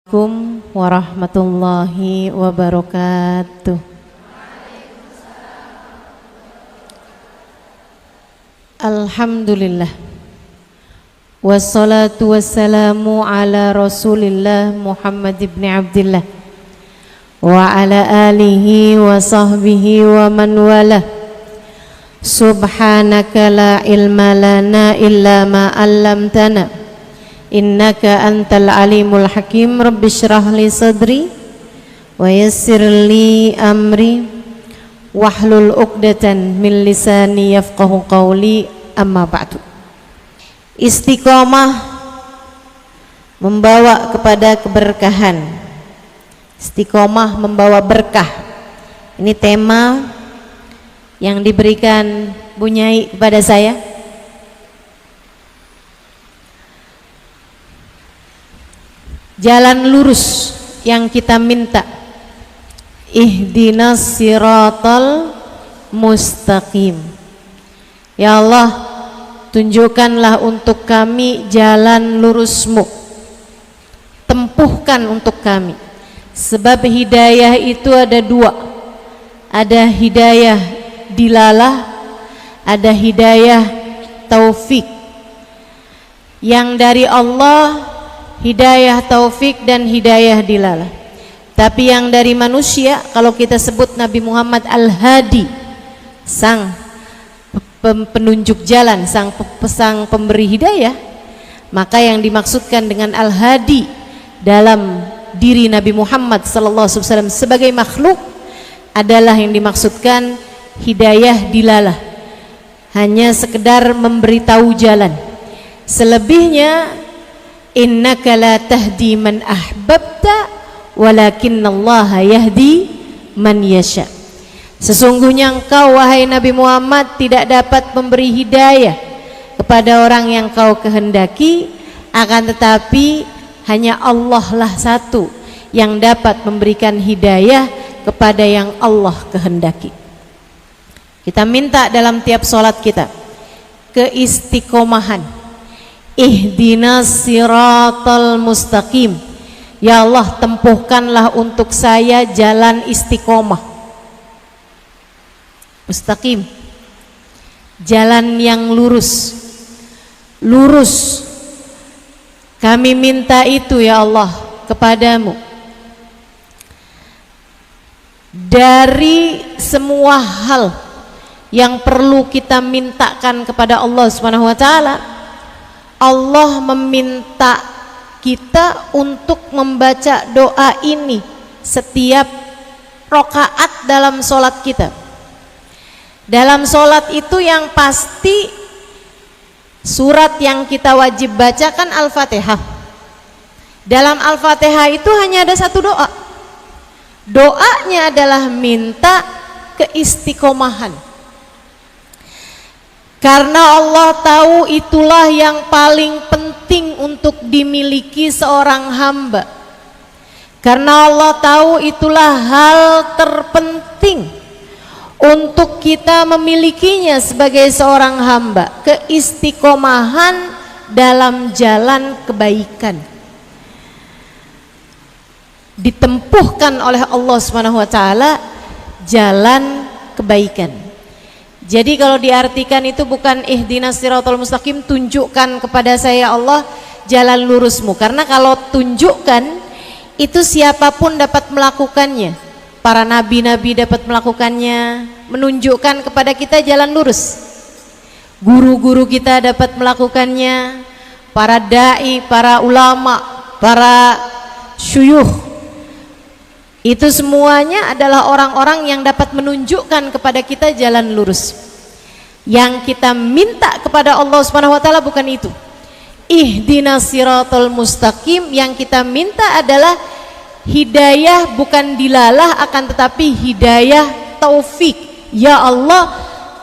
Assalamualaikum warahmatullahi wabarakatuh. Alhamdulillah. Wassalatu wassalamu ala Rasulillah Muhammad ibn Abdillah wa ala alihi wa sahbihi wa man wala. Subhanaka la ilma lana illa ma 'allamtana. Innaka antal alimul hakim. Rabbi syrah li sadri wa yassir li amri wahlul uqdatan min lisani yafqahu qawli. Amma ba'du. Istiqomah membawa kepada keberkahan. Istiqomah membawa berkah. Ini tema yang diberikan Bu Nyai kepada saya. Jalan lurus yang kita minta. Ihdinas siratal mustaqim. Ya Allah, tunjukkanlah untuk kami jalan lurus-Mu. Tempuhkan untuk kami. Sebab hidayah itu ada dua. Ada hidayah dilalah, ada hidayah taufik. Yang dari Allah hidayah taufik dan hidayah dilalah. Tapi yang dari manusia, kalau kita sebut Nabi Muhammad Al-Hadi, sang penunjuk jalan, sang pemberi hidayah, maka yang dimaksudkan dengan Al-Hadi dalam diri Nabi Muhammad SAW sebagai makhluk adalah yang dimaksudkan hidayah dilalah, hanya sekedar memberitahu jalan. Selebihnya innaka la tahdi man ahbabta walakinallaha yahdi man yasha. Sesungguhnya engkau wahai Nabi Muhammad tidak dapat memberi hidayah kepada orang yang kau kehendaki, akan tetapi hanya Allah lah satu yang dapat memberikan hidayah kepada yang Allah kehendaki. Kita minta dalam tiap sholat kita keistiqomahan. Ihdinas siratal mustaqim. Ya Allah, tempuhkanlah untuk saya jalan istiqomah. Mustaqim, jalan yang lurus. Lurus. Kami minta itu ya Allah kepadamu. Dari semua hal yang perlu kita mintakan kepada Allah Subhanahu wa taala, Allah meminta kita untuk membaca doa ini setiap rakaat dalam sholat kita. Dalam sholat itu yang pasti surat yang kita wajib bacakan Al-Fatihah. Dalam Al-Fatihah itu hanya ada satu doa. Doanya adalah minta keistiqomahan. Karena Allah tahu itulah yang paling penting untuk dimiliki seorang hamba. Karena Allah tahu itulah hal terpenting untuk kita memilikinya sebagai seorang hamba. Keistiqomahan dalam jalan kebaikan. Ditempuhkan oleh Allah SWT jalan kebaikan. Jadi kalau diartikan itu bukan ihdinas siratal mustaqim, tunjukkan kepada saya Allah jalan lurusmu. Karena kalau tunjukkan itu siapapun dapat melakukannya. Para nabi-nabi dapat melakukannya, menunjukkan kepada kita jalan lurus. Guru-guru kita dapat melakukannya, para dai, para ulama, para syuyukh. Itu semuanya adalah orang-orang yang dapat menunjukkan kepada kita jalan lurus. Yang kita minta kepada Allah Subhanahu wa taala bukan itu. Ihdinas siratal mustaqim, yang kita minta adalah hidayah bukan dilalah, akan tetapi hidayah taufik. Ya Allah,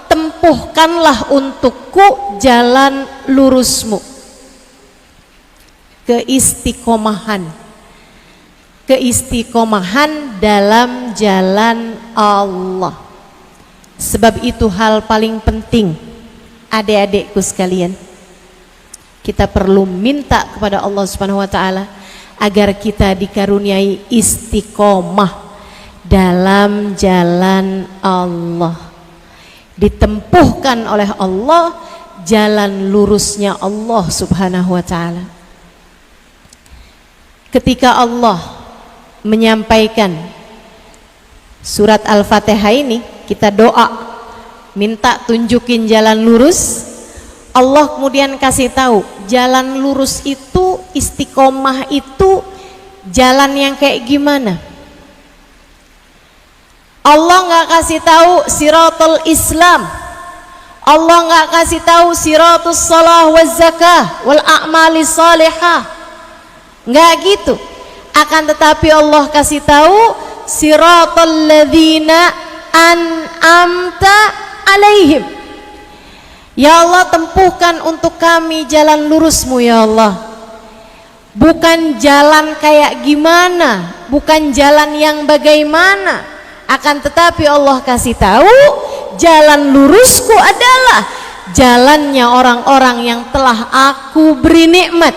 tempuhkanlah untukku jalan lurusmu. Keistiqomahan. Keistiqomahan dalam jalan Allah. Sebab itu hal paling penting, adik-adikku sekalian, kita perlu minta kepada Allah Subhanahu wa taala agar kita dikaruniai istiqomah dalam jalan Allah, ditempuhkan oleh Allah jalan lurusnya Allah Subhanahu wa ta'ala. Ketika Allah menyampaikan surat Al-Fatihah ini, kita doa minta tunjukin jalan lurus. Allah kemudian kasih tahu jalan lurus itu, istiqomah itu jalan yang kayak gimana. Allah nggak kasih tahu siratul Islam, Allah nggak kasih tahu siratus salah waz zakah wal a'mali salihah, nggak gitu. Akan tetapi Allah kasih tahu siratal ladzina an'amta alaihim. Ya Allah, tempuhkan untuk kami jalan lurusmu ya Allah. Bukan jalan kayak gimana, bukan jalan yang bagaimana, akan tetapi Allah kasih tahu jalan lurusku adalah jalannya orang-orang yang telah aku beri nikmat.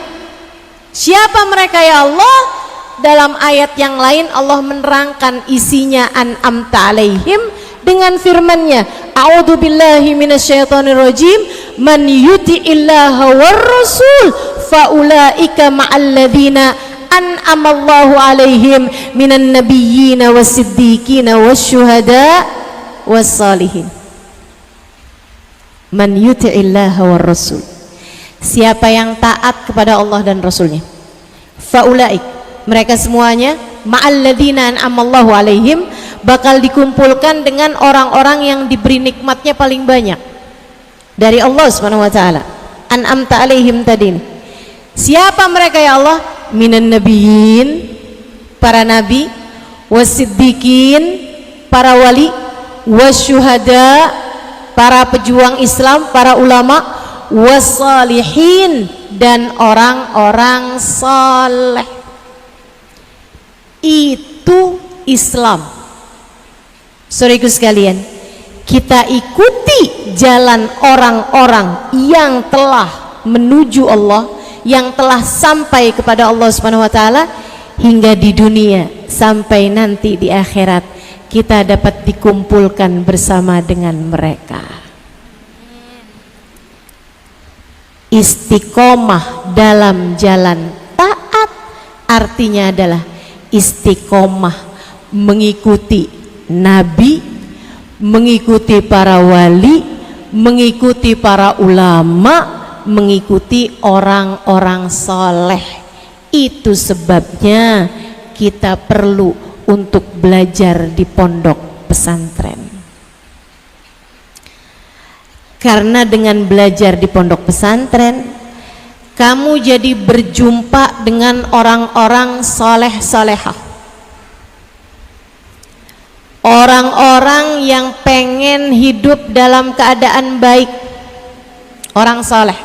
Siapa mereka ya Allah? Dalam ayat yang lain Allah menerangkan isinya an'amta alaihim dengan firman-Nya, a'udzu billahi minasyaitonir rajim, man yuti'illaha war rasul faulaika ma'alladzina an'amallahu alaihim minan nabiyyina wasiddiqina wasyuhada wassalihin. Man yuti'illaha war rasul, siapa yang taat kepada Allah dan Rasulnya, faulaik, mereka semuanya, ma'alladzina an'amallahu alaihim, bakal dikumpulkan dengan orang-orang yang diberi nikmatnya paling banyak dari Allah Subhanahu wa ta'ala. An'amta alaihim tadi, siapa mereka ya Allah? Minan nabiyyin, para nabi, wasiddiqin, para wali, wasyuhada, para pejuang Islam, para ulama, wassalihin, dan orang-orang saleh. Itu Islam. Saudaraku sekalian, kita ikuti jalan orang-orang yang telah menuju Allah, yang telah sampai kepada Allah Subhanahu wa ta'ala, hingga di dunia sampai nanti di akhirat kita dapat dikumpulkan bersama dengan mereka. Istiqomah dalam jalan taat artinya adalah istiqomah mengikuti nabi, mengikuti para wali, mengikuti para ulama, mengikuti orang-orang soleh. Itu sebabnya kita perlu untuk belajar di pondok pesantren, karena dengan belajar di pondok pesantren kamu jadi berjumpa dengan orang-orang soleh-solehah, orang-orang yang pengen hidup dalam keadaan baik, orang soleh.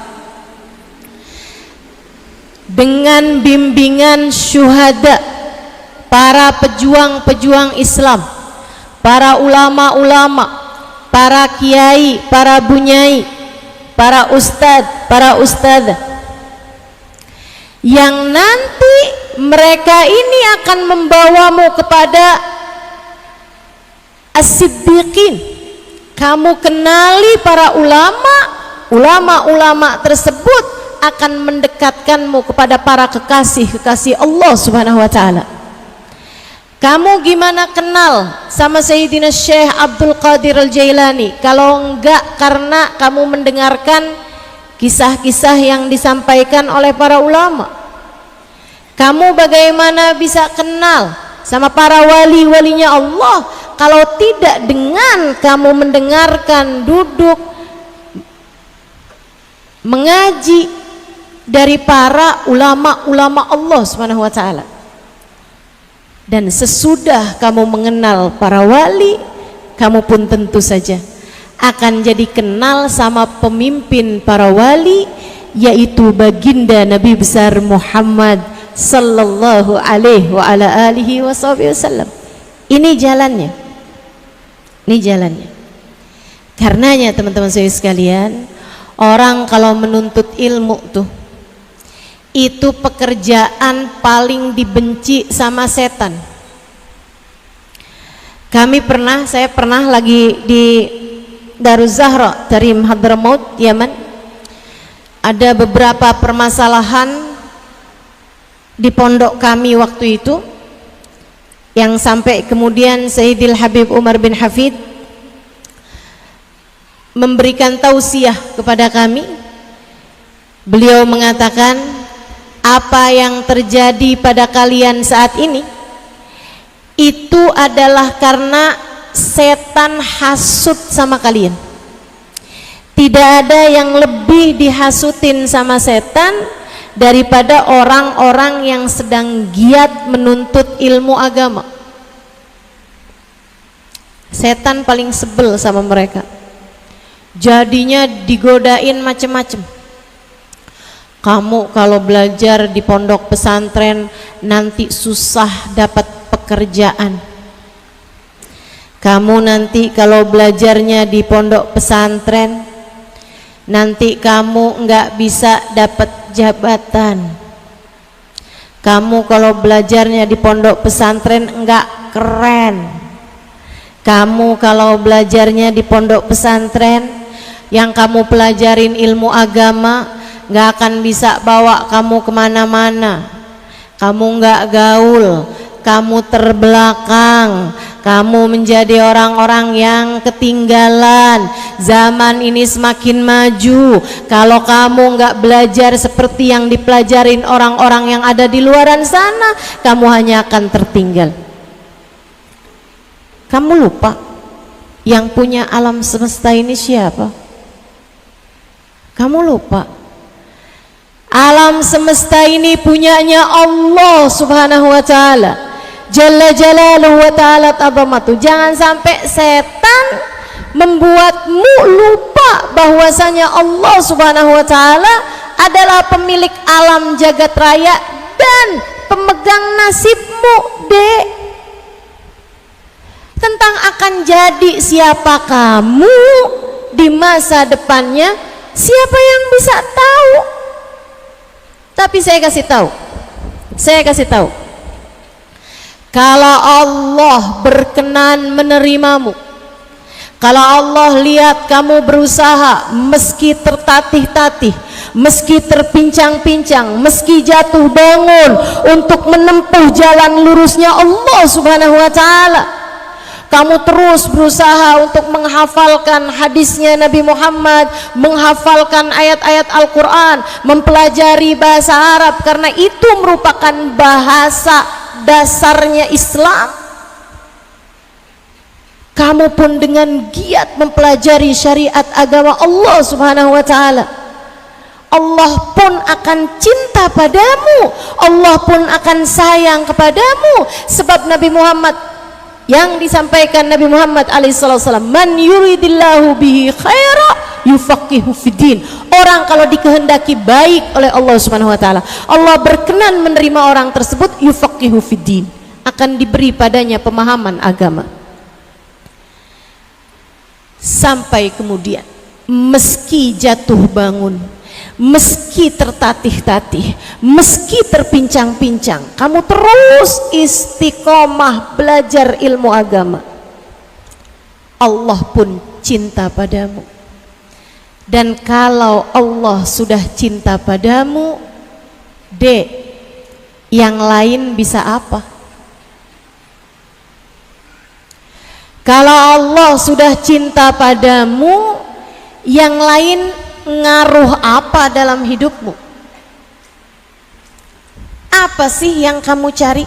Dengan bimbingan syuhada, para pejuang-pejuang Islam, para ulama-ulama, para kiai, para bunyai, para ustadz, para ustadzah, yang nanti mereka ini akan membawamu kepada as-siddiqin. Kamu kenali para ulama, ulama-ulama tersebut akan mendekatkanmu kepada para kekasih-kekasih Allah Subhanahu wa ta'ala. Kamu gimana kenal sama Sayyidina Syekh Abdul Qadir Al-Jailani kalau enggak karena kamu mendengarkan kisah-kisah yang disampaikan oleh para ulama? Kamu bagaimana bisa kenal sama para wali-walinya Allah kalau tidak dengan kamu mendengarkan, duduk mengaji dari para ulama-ulama Allah Subhanahu wa ta'ala? Dan sesudah kamu mengenal para wali, kamu pun tentu saja akan jadi kenal sama pemimpin para wali, yaitu baginda Nabi besar Muhammad sallallahu alaihi wa ala alihi wasallam. Ini jalannya, ini jalannya. Karenanya teman-teman saya sekalian, orang kalau menuntut ilmu tuh itu pekerjaan paling dibenci sama setan. Saya pernah lagi di Daruz Zahra dari Hadramaut, Yaman. Ada beberapa permasalahan di pondok kami waktu itu yang sampai kemudian Sayyidil Habib Umar bin Hafid memberikan tausiah kepada kami. Beliau mengatakan, apa yang terjadi pada kalian saat ini itu adalah karena setan hasut sama kalian. Tidak ada yang lebih dihasutin sama setan daripada orang-orang yang sedang giat menuntut ilmu agama. Setan paling sebel sama mereka. Jadinya digodain macem-macem. Kamu kalau belajar di pondok pesantren nanti susah dapat pekerjaan. Kamu nanti kalau belajarnya di pondok pesantren nanti kamu nggak bisa dapat jabatan. Kamu kalau belajarnya di pondok pesantren nggak keren. Kamu kalau belajarnya di pondok pesantren yang kamu pelajarin ilmu agama nggak akan bisa bawa kamu kemana-mana. Kamu nggak gaul, kamu terbelakang, kamu menjadi orang-orang yang ketinggalan. Zaman ini semakin maju. Kalau kamu nggak belajar seperti yang dipelajarin orang-orang yang ada di luaran sana, kamu hanya akan tertinggal. Kamu lupa yang punya alam semesta ini siapa? Kamu lupa alam semesta ini punyanya Allah Subhanahu wa ta'ala, Jalla Jalaluhu wa ta'ala tabamatu. Jangan sampai setan membuatmu lupa bahwasanya Allah Subhanahu wa ta'ala adalah pemilik alam jagat raya dan pemegang nasibmu, Dek. Tentang akan jadi siapa kamu di masa depannya, siapa yang bisa tahu? Tapi saya kasih tahu, kalau Allah berkenan menerimamu, kalau Allah lihat kamu berusaha meski tertatih-tatih, meski terpincang-pincang, meski jatuh bangun untuk menempuh jalan lurusnya Allah Subhanahu wa ta'ala, kamu terus berusaha untuk menghafalkan hadisnya Nabi Muhammad, menghafalkan ayat-ayat Al-Quran, mempelajari bahasa Arab karena itu merupakan bahasa dasarnya Islam. Kamu pun dengan giat mempelajari syariat agama Allah Subhanahu wa ta'ala, Allah pun akan cinta padamu, Allah pun akan sayang kepadamu. Sebab Nabi Muhammad yang disampaikan Nabi Muhammad alaihissalam, man yuridillahu bihi khaira yufaqihu fiddin. Orang kalau dikehendaki baik oleh Allah Subhanahu wa ta'ala, Allah berkenan menerima orang tersebut, yufaqihu fiddin, akan diberi padanya pemahaman agama. Sampai kemudian meski jatuh bangun, meski tertatih-tatih, meski terpincang-pincang, kamu terus istiqomah belajar ilmu agama, Allah pun cinta padamu. Dan kalau Allah sudah cinta padamu, Dek, yang lain bisa apa? Kalau Allah sudah cinta padamu, yang lain ngaruh apa dalam hidupmu? Apa sih yang kamu cari?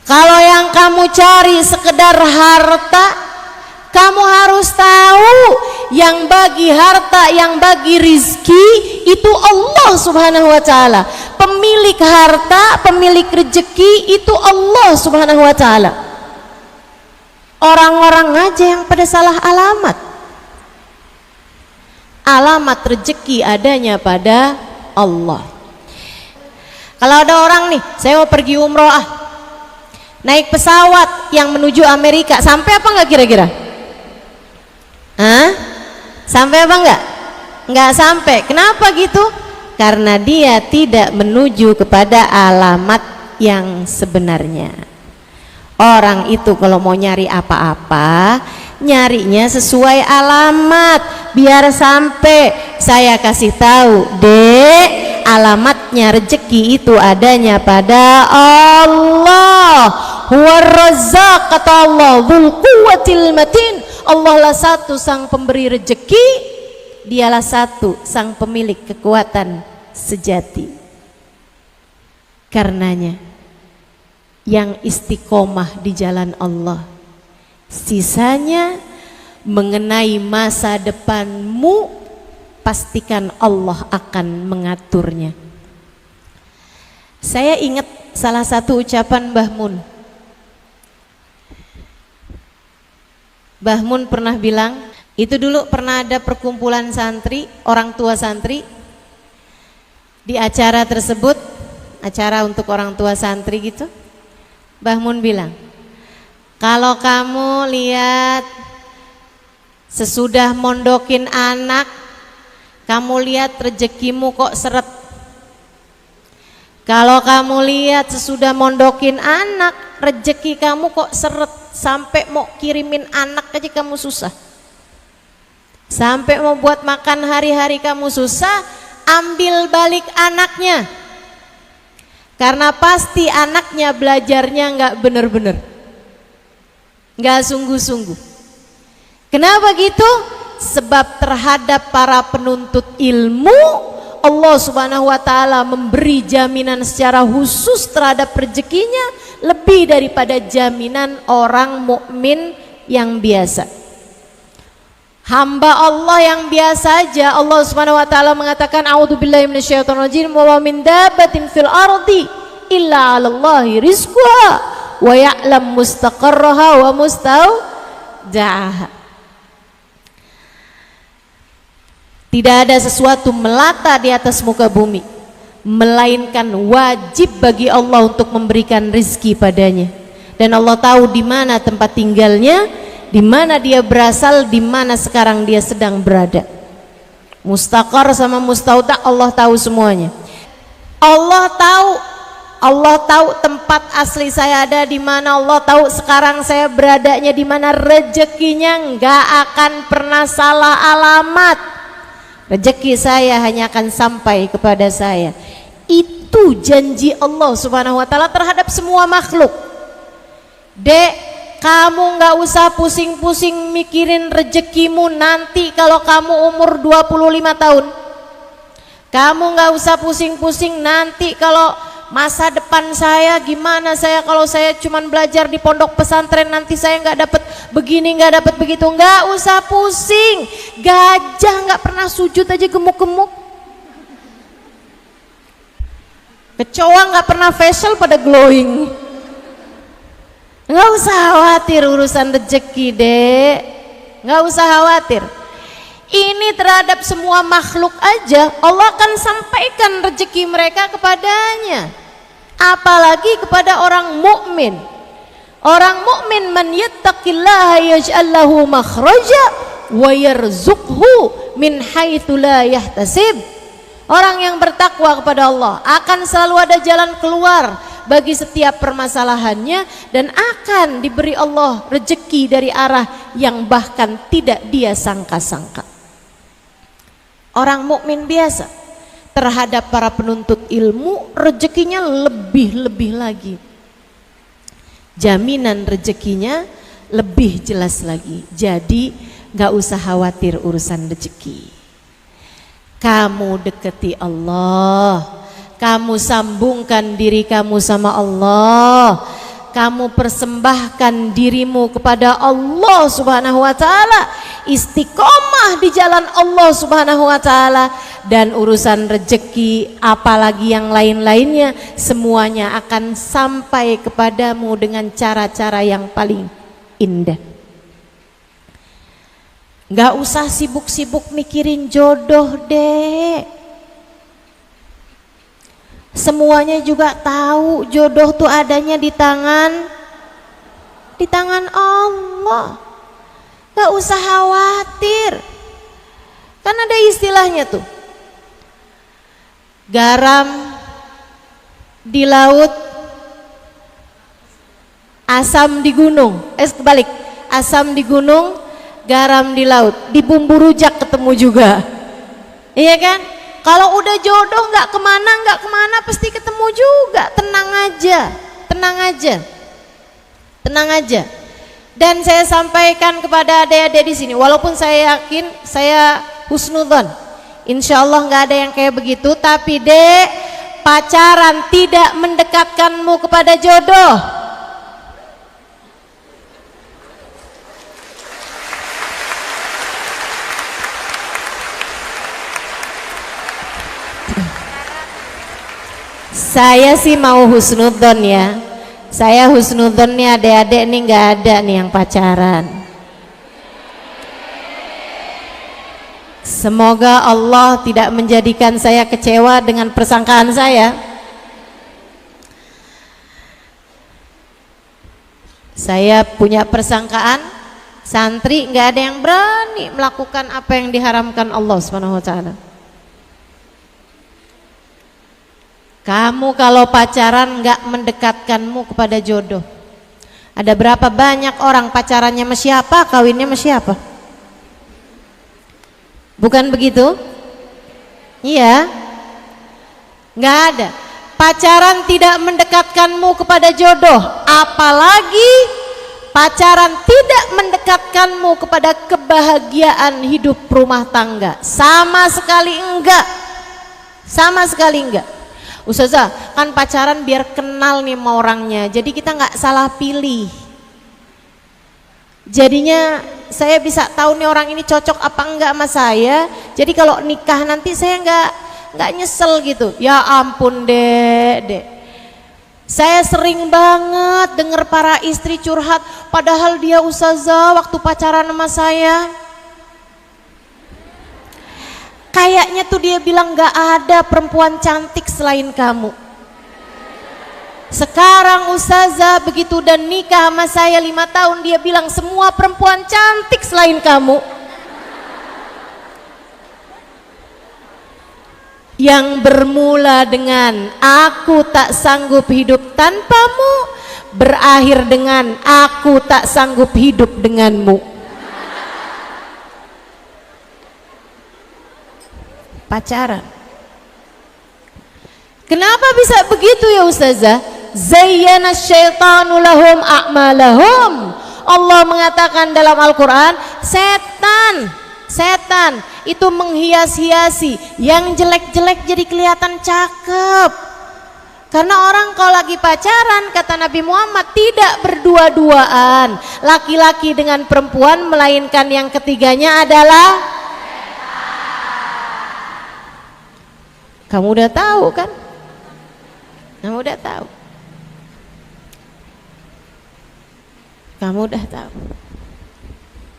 Kalau yang kamu cari sekedar harta, kamu harus tahu yang bagi harta, yang bagi rizki itu Allah Subhanahu wa ta'ala. Pemilik harta, pemilik rezeki itu Allah Subhanahu wa ta'ala. Orang-orang aja yang pada salah alamat. Alamat rezeki adanya pada Allah. Kalau ada orang nih, saya mau pergi umroh naik pesawat yang menuju Amerika, sampai apa enggak kira-kira? Hah? Sampai apa enggak? Enggak sampai. Kenapa gitu? karena dia tidak menuju kepada alamat yang sebenarnya. Orang itu kalau mau nyari apa-apa, nyarinya sesuai alamat, biar sampai saya kasih tahu, Dek, alamatnya rezeki itu adanya pada Allah. Huwa Razzaq, kata Allah, Dzul Quwwatil Matin. Allah lah satu sang pemberi rezeki, dialah satu sang pemilik kekuatan sejati. Karenanya yang istiqomah di jalan Allah, sisanya mengenai masa depanmu, pastikan Allah akan mengaturnya. Saya ingat salah satu ucapan Mbah Mun. Mbah Mun pernah bilang, itu dulu pernah ada perkumpulan santri, orang tua santri. Di acara tersebut, acara untuk orang tua santri gitu, Mbah Mun bilang, kalau kamu lihat sesudah mondokin anak, kamu lihat rezekimu kok seret. Kalau kamu lihat sesudah mondokin anak, rezeki kamu kok seret, sampai mau kirimin anak aja kamu susah, sampai mau buat makan hari-hari kamu susah. Ambil balik anaknya, karena pasti anaknya belajarnya nggak bener-bener, nggak sungguh-sungguh. Kenapa gitu? Sebab terhadap para penuntut ilmu, Allah Subhanahu wa Ta'ala memberi jaminan secara khusus terhadap rezekinya lebih daripada jaminan orang mukmin yang biasa. Hamba Allah yang biasa aja, Allah Subhanahu wa Ta'ala mengatakan, a'udzubillahi minasyaitonirrajim, wa min dabbatin fil ardi illa 'alallahi rizquha wa ya'lam mustaqarraha wa mustaudaha. Tidak ada sesuatu melata di atas muka bumi melainkan wajib bagi Allah untuk memberikan rizki padanya, dan Allah tahu di mana tempat tinggalnya, di mana dia berasal, di mana sekarang dia sedang berada. Mustaqar sama mustauda Allah tahu semuanya. Allah tahu tempat asli saya ada di mana, Allah tahu sekarang saya beradanya di mana. Rezekinya nggak akan pernah salah alamat. Rezeki saya hanya akan sampai kepada saya. Itu janji Allah Subhanahu wa Ta'ala terhadap semua makhluk. Dek, kamu nggak usah pusing-pusing mikirin rezekimu nanti kalau kamu umur 25 tahun. Kamu nggak usah pusing-pusing nanti kalau masa depan saya gimana, saya kalau saya cuman belajar di pondok pesantren nanti saya nggak dapat begini, nggak dapat begitu. Nggak usah pusing. Gajah nggak pernah sujud aja gemuk-gemuk. Kecoa nggak pernah facial pada glowing. Nggak usah khawatir urusan rezeki, Dek. Nggak usah khawatir. Ini terhadap semua makhluk aja Allah akan sampaikan rezeki mereka kepadanya, apalagi kepada orang mukmin. Orang mukmin, man yattaqillaha yaj'al lahu makhraja wa yarzuqhu min haitsu la yahtasib. Orang yang bertakwa kepada Allah akan selalu ada jalan keluar bagi setiap permasalahannya, dan akan diberi Allah rezeki dari arah yang bahkan tidak dia sangka-sangka. Orang mukmin biasa terhadap para penuntut ilmu rezekinya lebih-lebih lagi. Jaminan rezekinya lebih jelas lagi. Jadi gak usah khawatir urusan rezeki. Kamu deketi Allah, kamu sambungkan diri kamu sama Allah, kamu persembahkan dirimu kepada Allah Subhanahu wa Ta'ala, istiqomah di jalan Allah Subhanahu wa Ta'ala, dan urusan rezeki apalagi yang lain-lainnya semuanya akan sampai kepadamu dengan cara-cara yang paling indah. Gak usah sibuk-sibuk mikirin jodoh, Dek. Semuanya juga tahu jodoh tuh adanya di tangan Allah. Gak usah khawatir. Kan ada istilahnya tuh, garam di laut, asam di gunung. Kebalik, asam di gunung, garam di laut. Di bumbu rujak ketemu juga. Iya kan? Kalau udah jodoh nggak kemana pasti ketemu juga. Tenang aja, tenang aja, tenang aja. Dan saya sampaikan kepada adik-adik di sini, walaupun saya yakin saya husnudzon, insya Allah nggak ada yang kayak begitu. Tapi dek, pacaran tidak mendekatkanmu kepada jodoh. Saya sih mau husnudzon ya. Saya husnudzon nih adik-adik nih nggak ada nih yang pacaran. Semoga Allah tidak menjadikan saya kecewa dengan persangkaan saya. Saya punya persangkaan santri nggak ada yang berani melakukan apa yang diharamkan Allah Subhanahu wa taala. Kamu kalau pacaran nggak mendekatkanmu kepada jodoh. Ada berapa banyak orang pacarannya sama siapa, kawinnya sama siapa? Bukan begitu? Iya. Nggak ada. Pacaran tidak mendekatkanmu kepada jodoh. Apalagi pacaran tidak mendekatkanmu kepada kebahagiaan hidup rumah tangga. Sama sekali enggak. Sama sekali enggak. Ustazah, kan pacaran biar kenal nih sama orangnya, jadi kita nggak salah pilih. Jadinya saya bisa tahu nih orang ini cocok apa enggak sama saya. Jadi kalau nikah nanti saya nggak nyesel gitu. Ya ampun dek. Saya sering banget dengar para istri curhat, padahal dia ustazah waktu pacaran sama saya. Kayaknya tuh dia bilang gak ada perempuan cantik selain kamu. Sekarang ustazah begitu dan nikah sama saya 5 tahun, dia bilang semua perempuan cantik selain kamu. Yang bermula dengan aku tak sanggup hidup tanpamu, berakhir dengan aku tak sanggup hidup denganmu. Pacaran. Kenapa bisa begitu ya ustazah? Zayyana syaitanu lahum a'malahum. Allah mengatakan dalam Al-Quran, setan itu menghias-hiasi yang jelek-jelek jadi kelihatan cakep. Karena orang kalau lagi pacaran, kata Nabi Muhammad, tidak berdua-duaan laki-laki dengan perempuan, melainkan yang ketiganya adalah. Kamu udah tahu kan? Kamu udah tahu. Kamu udah tahu.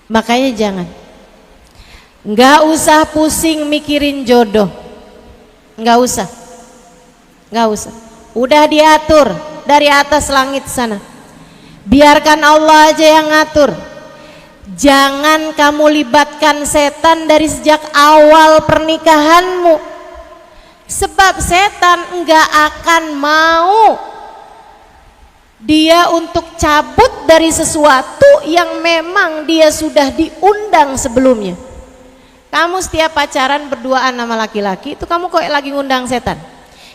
Makanya jangan. Nggak usah pusing mikirin jodoh. Nggak usah. Nggak usah. Udah diatur dari atas langit sana. Biarkan Allah aja yang ngatur. Jangan kamu libatkan setan dari sejak awal pernikahanmu. Sebab setan enggak akan mau dia untuk cabut dari sesuatu yang memang dia sudah diundang sebelumnya. Kamu setiap pacaran berduaan sama laki-laki itu kamu kok lagi ngundang setan.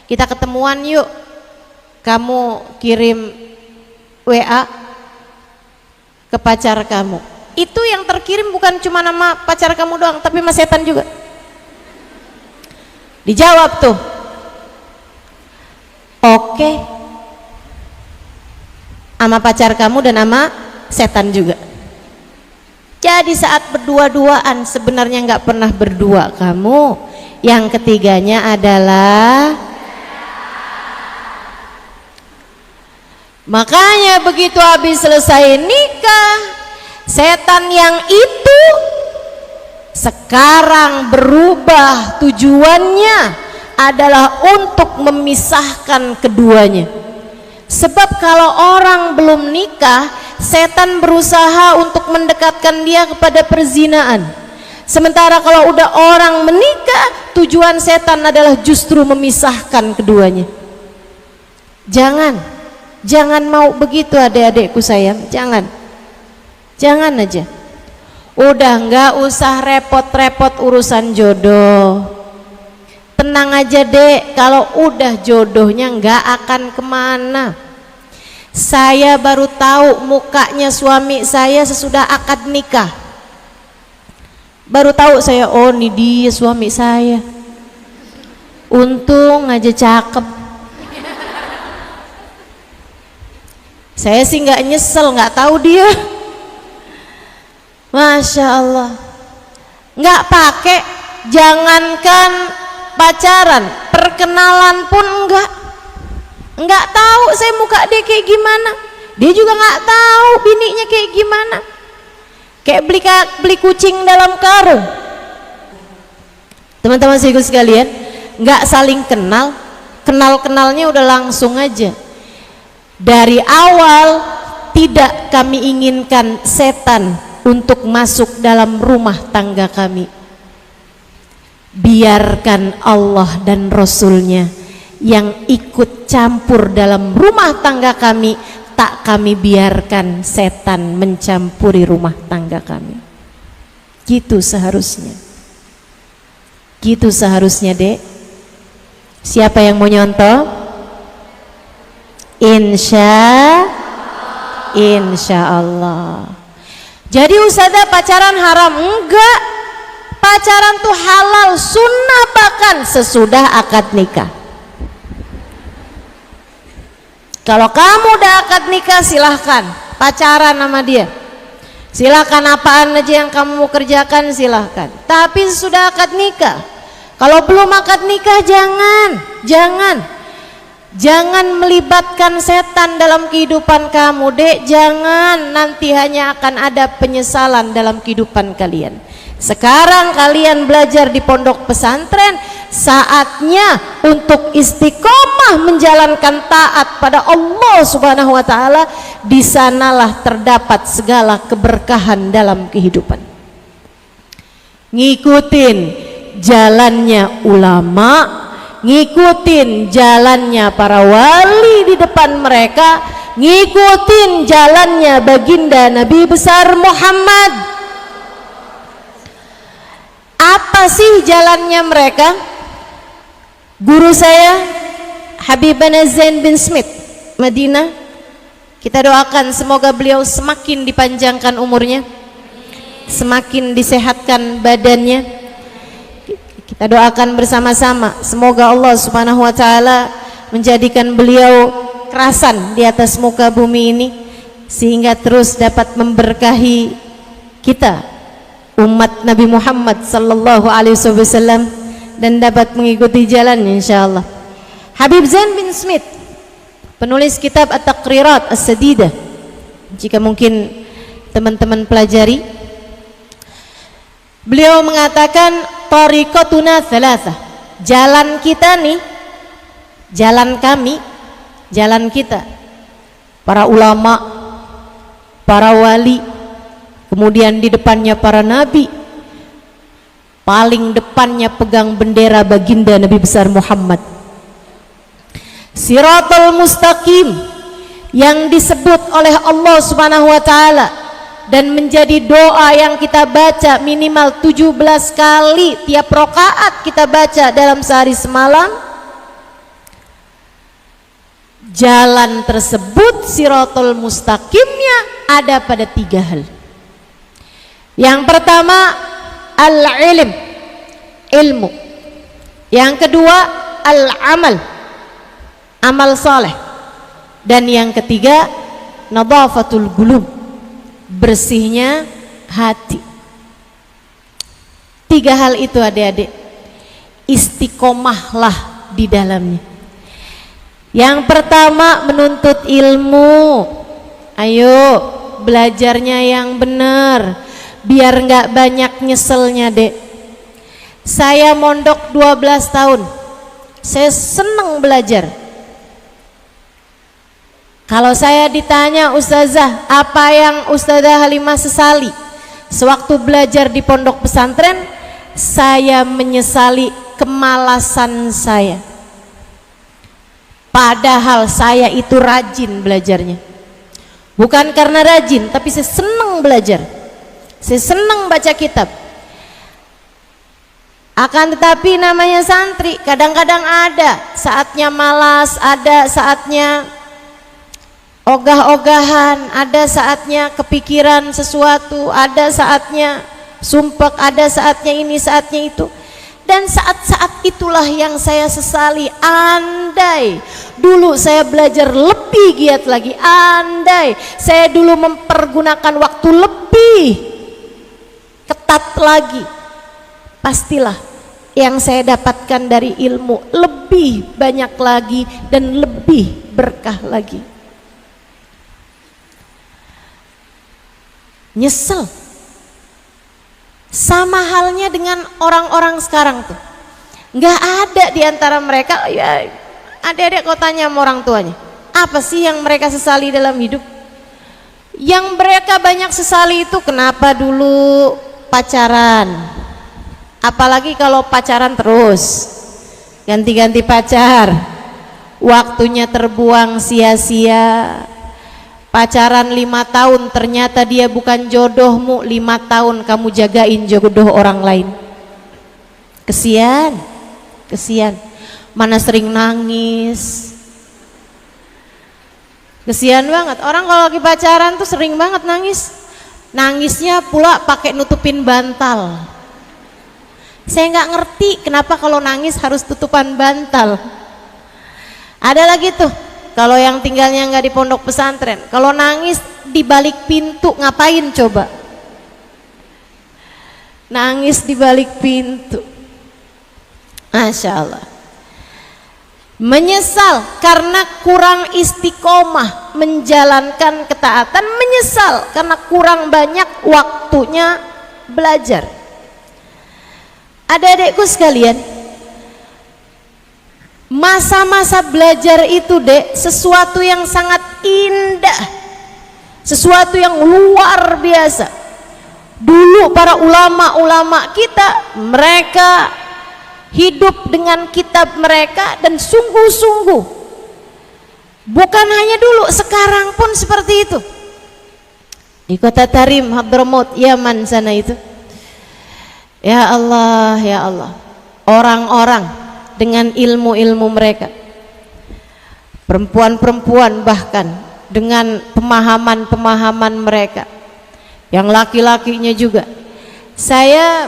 Kita ketemuan yuk. Kamu kirim WA ke pacar kamu. Itu yang terkirim bukan cuma nama pacar kamu doang, tapi sama setan juga. Dijawab tuh, oke, sama pacar kamu dan sama setan juga. Jadi saat berdua-duaan sebenarnya nggak pernah berdua kamu. Yang ketiganya adalah. Makanya begitu habis selesai nikah, setan yang itu sekarang berubah, tujuannya adalah untuk memisahkan keduanya. Sebab kalau orang belum nikah, setan berusaha untuk mendekatkan dia kepada perzinaan. Sementara kalau udah orang menikah, tujuan setan adalah justru memisahkan keduanya. Jangan mau begitu adik-adikku sayang, jangan aja. Udah nggak usah repot-repot urusan jodoh. Tenang aja dek, kalau udah jodohnya nggak akan kemana. Saya baru tahu mukanya suami saya sesudah akad nikah. Baru tahu saya, oh ini dia suami saya. Untung aja cakep. Saya sih nggak nyesel, nggak tahu dia. Masya Allah. Nggak pakai, jangankan pacaran, perkenalan pun nggak tahu saya muka dia kayak gimana. Dia juga nggak tahu bininya kayak gimana. Kayak beli kucing dalam karung. Teman-teman sekalian, nggak saling kenalnya udah langsung aja. Dari awal tidak kami inginkan setan untuk masuk dalam rumah tangga kami. Biarkan Allah dan Rasulnya yang ikut campur dalam rumah tangga kami. Tak kami biarkan setan mencampuri rumah tangga kami. Gitu seharusnya. Gitu seharusnya dek. Siapa yang mau nyontoh? Insya Allah. Jadi ustazah pacaran haram? Enggak. Pacaran tuh halal, sunnah bahkan sesudah akad nikah. Kalau kamu udah akad nikah, silahkan pacaran sama dia, silahkan apaan aja yang kamu mau kerjakan, silahkan. Tapi sudah akad nikah, kalau belum akad nikah jangan melibatkan setan dalam kehidupan kamu dek, jangan. Nanti hanya akan ada penyesalan dalam kehidupan kalian. Sekarang kalian belajar di pondok pesantren, saatnya untuk istiqomah menjalankan taat pada Allah Subhanahu wa taala. Di sanalah terdapat segala keberkahan dalam kehidupan. Ngikutin jalannya ulama, ngikutin jalannya para wali di depan mereka, ngikutin jalannya baginda Nabi besar Muhammad. Apa sih jalannya mereka? Guru saya Habibana Zain bin Smith, Madinah. Kita doakan semoga beliau semakin dipanjangkan umurnya, semakin disehatkan badannya. Kita doakan bersama-sama semoga Allah Subhanahu wa taala menjadikan beliau kerasan di atas muka bumi ini, sehingga terus dapat memberkahi kita umat Nabi Muhammad sallallahu alaihi wasallam dan dapat mengikuti jalannya insyaallah. Habib Zain bin Smith, penulis kitab At-Taqrirat As-Sadidah, jika mungkin teman-teman pelajari, beliau mengatakan tariqatuna thalathah, jalan kita nih, jalan kami, jalan kita, para ulama, para wali, kemudian di depannya para nabi, paling depannya pegang bendera baginda Nabi besar Muhammad. Siratal mustaqim yang disebut oleh Allah Subhanahu wa taala dan menjadi doa yang kita baca minimal 17 kali tiap rakaat kita baca dalam sehari semalam. Jalan tersebut siratal mustaqimnya ada pada 3 hal. Yang pertama al-ilm, ilmu. Yang kedua al-amal, amal saleh. Dan yang ketiga nadhafatul qulub, bersihnya hati. 3 hal itu adik-adik, istiqomahlah di dalamnya. Yang pertama menuntut ilmu. Ayo belajarnya yang benar, biar nggak banyak nyeselnya dek. Saya mondok 12 tahun, saya seneng belajar. Kalau saya ditanya ustazah, apa yang Ustazah Halimah sesali? sewaktu belajar di pondok pesantren, saya menyesali kemalasan saya. Padahal saya itu rajin belajarnya. Bukan karena rajin, tapi saya senang belajar. Saya senang baca kitab. Akan tetapi namanya santri, kadang-kadang ada saatnya malas, ada saatnya ogah-ogahan, ada saatnya kepikiran sesuatu, ada saatnya sumpek, ada saatnya ini, saatnya itu. Dan saat-saat itulah yang saya sesali. Andai dulu saya belajar lebih giat lagi, andai saya dulu mempergunakan waktu lebih ketat lagi, pastilah yang saya dapatkan dari ilmu lebih banyak lagi dan lebih berkah lagi. Nyesel. Sama halnya dengan orang-orang sekarang tuh, nggak ada di antara mereka, ya adik-adik kau tanya sama orang tuanya, apa sih yang mereka sesali dalam hidup? Yang mereka banyak sesali itu kenapa dulu pacaran, apalagi kalau pacaran terus, ganti-ganti pacar, waktunya terbuang sia-sia. Pacaran 5 tahun ternyata dia bukan jodohmu, 5 tahun kamu jagain jodoh orang lain. Kesian, kesian. Mana sering nangis, kesian banget. Orang kalau lagi pacaran tuh sering banget nangis. Nangisnya pula pakai nutupin bantal. Saya nggak ngerti kenapa kalau nangis harus tutupan bantal. Ada lagi tuh, kalau yang tinggalnya nggak di pondok pesantren, kalau nangis di balik pintu, ngapain coba? Nangis di balik pintu. Masya Allah. Menyesal karena kurang istiqomah menjalankan ketaatan, menyesal karena kurang banyak waktunya belajar. Adik-adikku sekalian, masa-masa belajar itu dek sesuatu yang sangat indah, sesuatu yang luar biasa. Dulu para ulama-ulama kita, mereka hidup dengan kitab mereka dan sungguh-sungguh. Bukan hanya dulu, sekarang pun seperti itu. Di kota Tarim, Hadramaut, Yaman sana itu, ya Allah, ya Allah, orang-orang dengan ilmu-ilmu mereka, perempuan-perempuan bahkan dengan pemahaman-pemahaman mereka, yang laki-lakinya juga. Saya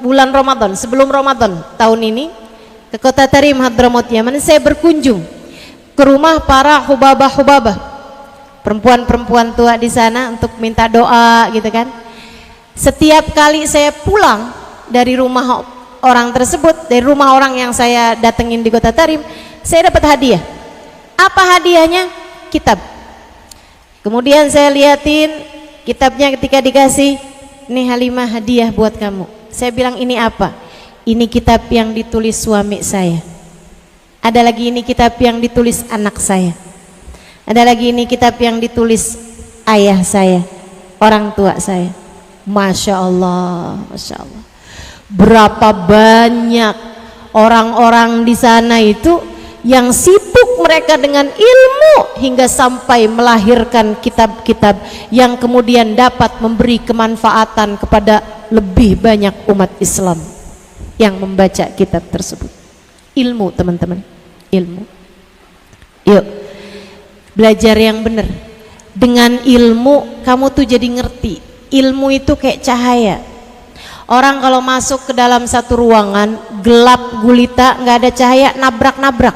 bulan Ramadan, sebelum Ramadan tahun ini ke kota Tarim, Hadramaut, Yaman, saya berkunjung ke rumah para hubabah-hubabah, perempuan-perempuan tua di sana untuk minta doa gitu kan. Setiap kali saya pulang dari rumah orang tersebut, dari rumah orang yang saya datengin di kota Tarim, saya dapat hadiah. Apa hadiahnya? Kitab. Kemudian saya liatin kitabnya, ketika dikasih, ini Halimah hadiah buat kamu. Saya bilang, ini apa? Ini kitab yang ditulis suami saya. Ada lagi ini kitab yang ditulis anak saya. Ada lagi ini kitab yang ditulis ayah saya, orang tua saya. Masya Allah, Masya Allah. Berapa banyak orang-orang di sana itu yang sibuk mereka dengan ilmu hingga sampai melahirkan kitab-kitab yang kemudian dapat memberi kemanfaatan kepada lebih banyak umat Islam yang membaca kitab tersebut. Ilmu, teman-teman, ilmu. Yuk belajar yang benar. Dengan ilmu kamu tuh jadi ngerti. Ilmu itu kayak cahaya. Orang kalau masuk ke dalam satu ruangan gelap gulita, nggak ada cahaya, nabrak-nabrak.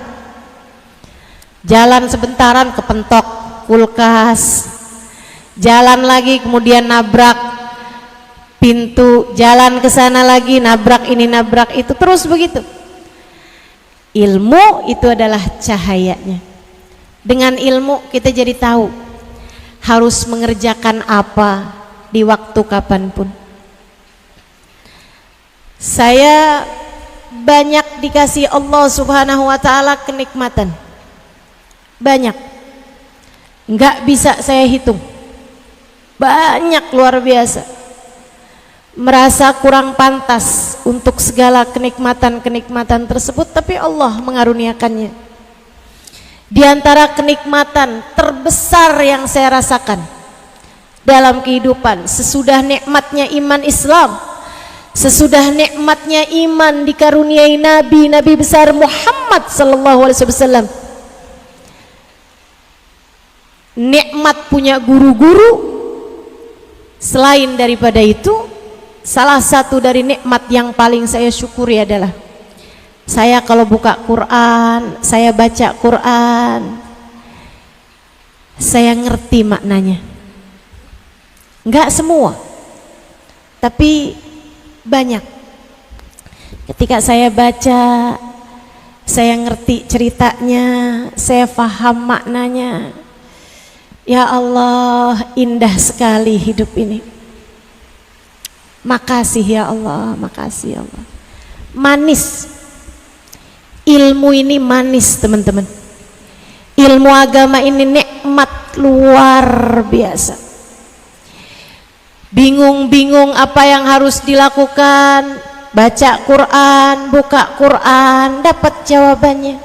Jalan sebentaran kepentok kulkas, jalan lagi kemudian nabrak pintu, jalan ke sana lagi nabrak ini nabrak itu, terus begitu. Ilmu itu adalah cahayanya. Dengan ilmu kita jadi tahu harus mengerjakan apa di waktu kapanpun. Saya banyak dikasih Allah Subhanahu wa ta'ala kenikmatan, banyak, nggak bisa saya hitung. banyak luar biasa, merasa kurang pantas untuk segala kenikmatan-kenikmatan tersebut, tapi Allah mengaruniakannya. Di antara kenikmatan terbesar yang saya rasakan dalam kehidupan sesudah nikmatnya iman Islam, sesudah nikmatnya iman dikaruniai Nabi besar Muhammad sallallahu alaihi wasallam, nikmat punya guru-guru. Selain daripada itu, salah satu dari nikmat yang paling saya syukuri adalah saya kalau buka Quran, saya baca Quran, saya ngerti maknanya. Enggak semua, tapi banyak. Ketika saya baca, saya ngerti ceritanya, saya paham maknanya. Ya Allah, indah sekali hidup ini. Makasih ya Allah, makasih ya Allah. Manis. Ilmu ini manis, teman-teman. Ilmu agama ini nikmat luar biasa. Bingung-bingung apa yang harus dilakukan, baca Quran, buka Quran, dapat jawabannya.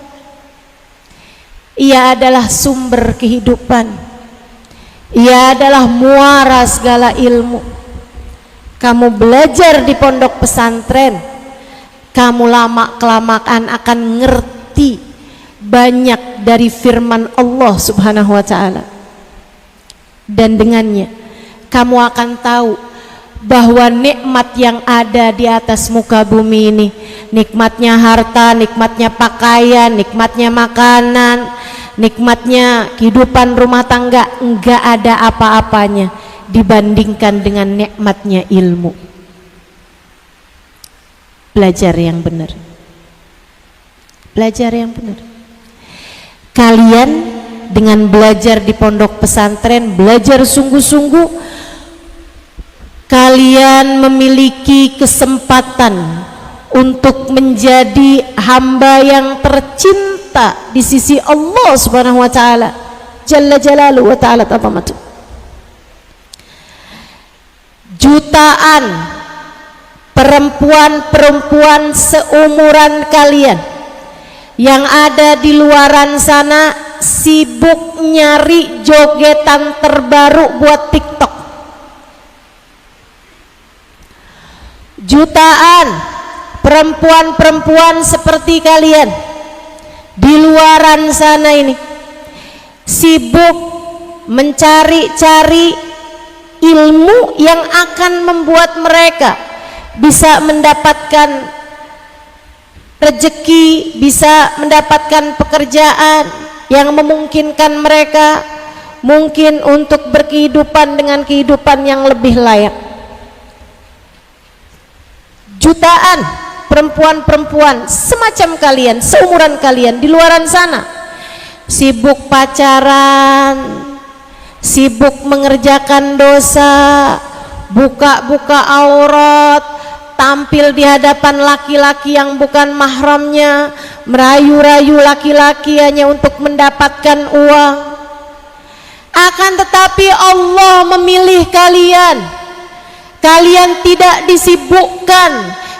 Ia adalah sumber kehidupan. Ia adalah muara segala ilmu. Kamu belajar di pondok pesantren, kamu lama-kelamaan akan ngerti banyak dari firman Allah Subhanahu wa ta'ala. Dan dengannya kamu akan tahu bahwa nikmat yang ada di atas muka bumi ini, nikmatnya harta, nikmatnya pakaian, nikmatnya makanan, nikmatnya kehidupan rumah tangga, enggak ada apa-apanya dibandingkan dengan nikmatnya ilmu. Belajar yang benar, belajar yang benar. Kalian dengan belajar di pondok pesantren, belajar sungguh-sungguh, kalian memiliki kesempatan untuk menjadi hamba yang tercinta di sisi Allah Subhanahu wa ta'ala Jalla Jalaluhu wa ta'ala ta'zamatu. Jutaan perempuan-perempuan seumuran kalian yang ada di luaran sana sibuk nyari jogetan terbaru buat TikTok. Jutaan perempuan-perempuan seperti kalian di luaran sana ini sibuk mencari-cari ilmu yang akan membuat mereka bisa mendapatkan rezeki, bisa mendapatkan pekerjaan yang memungkinkan mereka mungkin untuk berkehidupan dengan kehidupan yang lebih layak. Jutaan perempuan-perempuan semacam kalian, seumuran kalian di luaran sana sibuk pacaran, sibuk mengerjakan dosa, buka-buka aurat, tampil di hadapan laki-laki yang bukan mahramnya, merayu-rayu laki-laki hanya untuk mendapatkan uang. Akan tetapi Allah memilih kalian. Kalian tidak disibukkan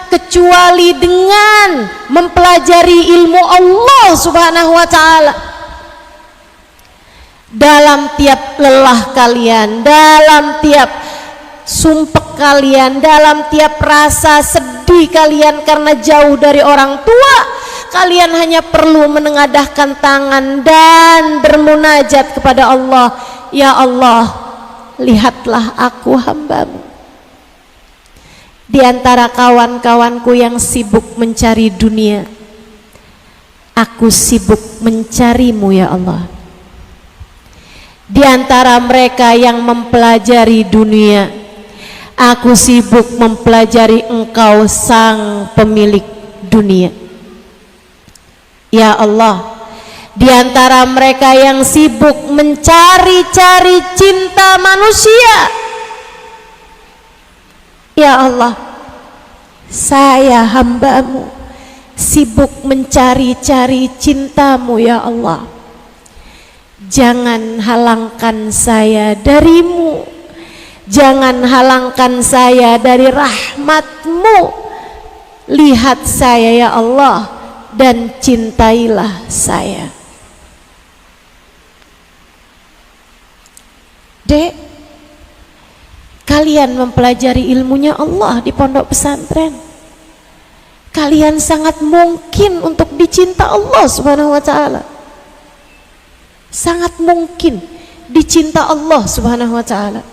kecuali dengan mempelajari ilmu Allah Subhanahu wa ta'ala. Dalam tiap lelah kalian, dalam tiap sumpek kalian, dalam tiap rasa sedih kalian karena jauh dari orang tua, kalian hanya perlu menengadahkan tangan dan bermunajat kepada Allah. Ya Allah, lihatlah aku hambamu. Di antara kawan-kawanku yang sibuk mencari dunia, aku sibuk mencarimu ya Allah. Di antara mereka yang mempelajari dunia, aku sibuk mempelajari Engkau sang pemilik dunia. Ya Allah, di antara mereka yang sibuk mencari-cari cinta manusia, ya Allah, saya hambamu sibuk mencari-cari cintamu ya Allah. Jangan halangkan saya darimu, Jangan halangkan saya dari rahmat-Mu. Lihat saya ya Allah dan cintailah saya. Dek, kalian mempelajari ilmunya Allah di pondok pesantren. Kalian sangat mungkin untuk dicinta Allah Subhanahu wa taala. Sangat mungkin dicinta Allah Subhanahu wa taala.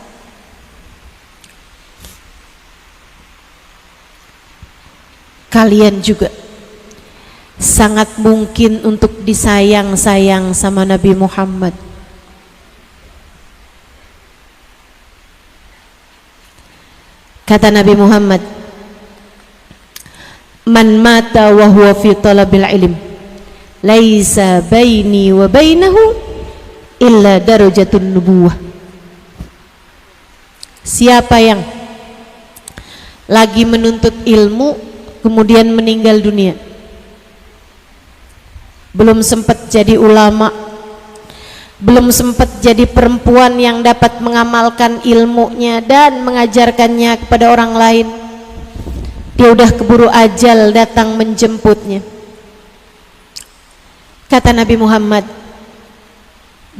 Kalian juga sangat mungkin untuk disayang-sayang sama Nabi Muhammad. Kata Nabi Muhammad, man mata wa huwa fi talabil ilm laisa baini wa bainahu illa darajatun nubuwah. Siapa yang lagi menuntut ilmu kemudian meninggal dunia, belum sempat jadi ulama, belum sempat jadi perempuan yang dapat mengamalkan ilmunya dan mengajarkannya kepada orang lain, dia udah keburu ajal datang menjemputnya. Kata Nabi Muhammad,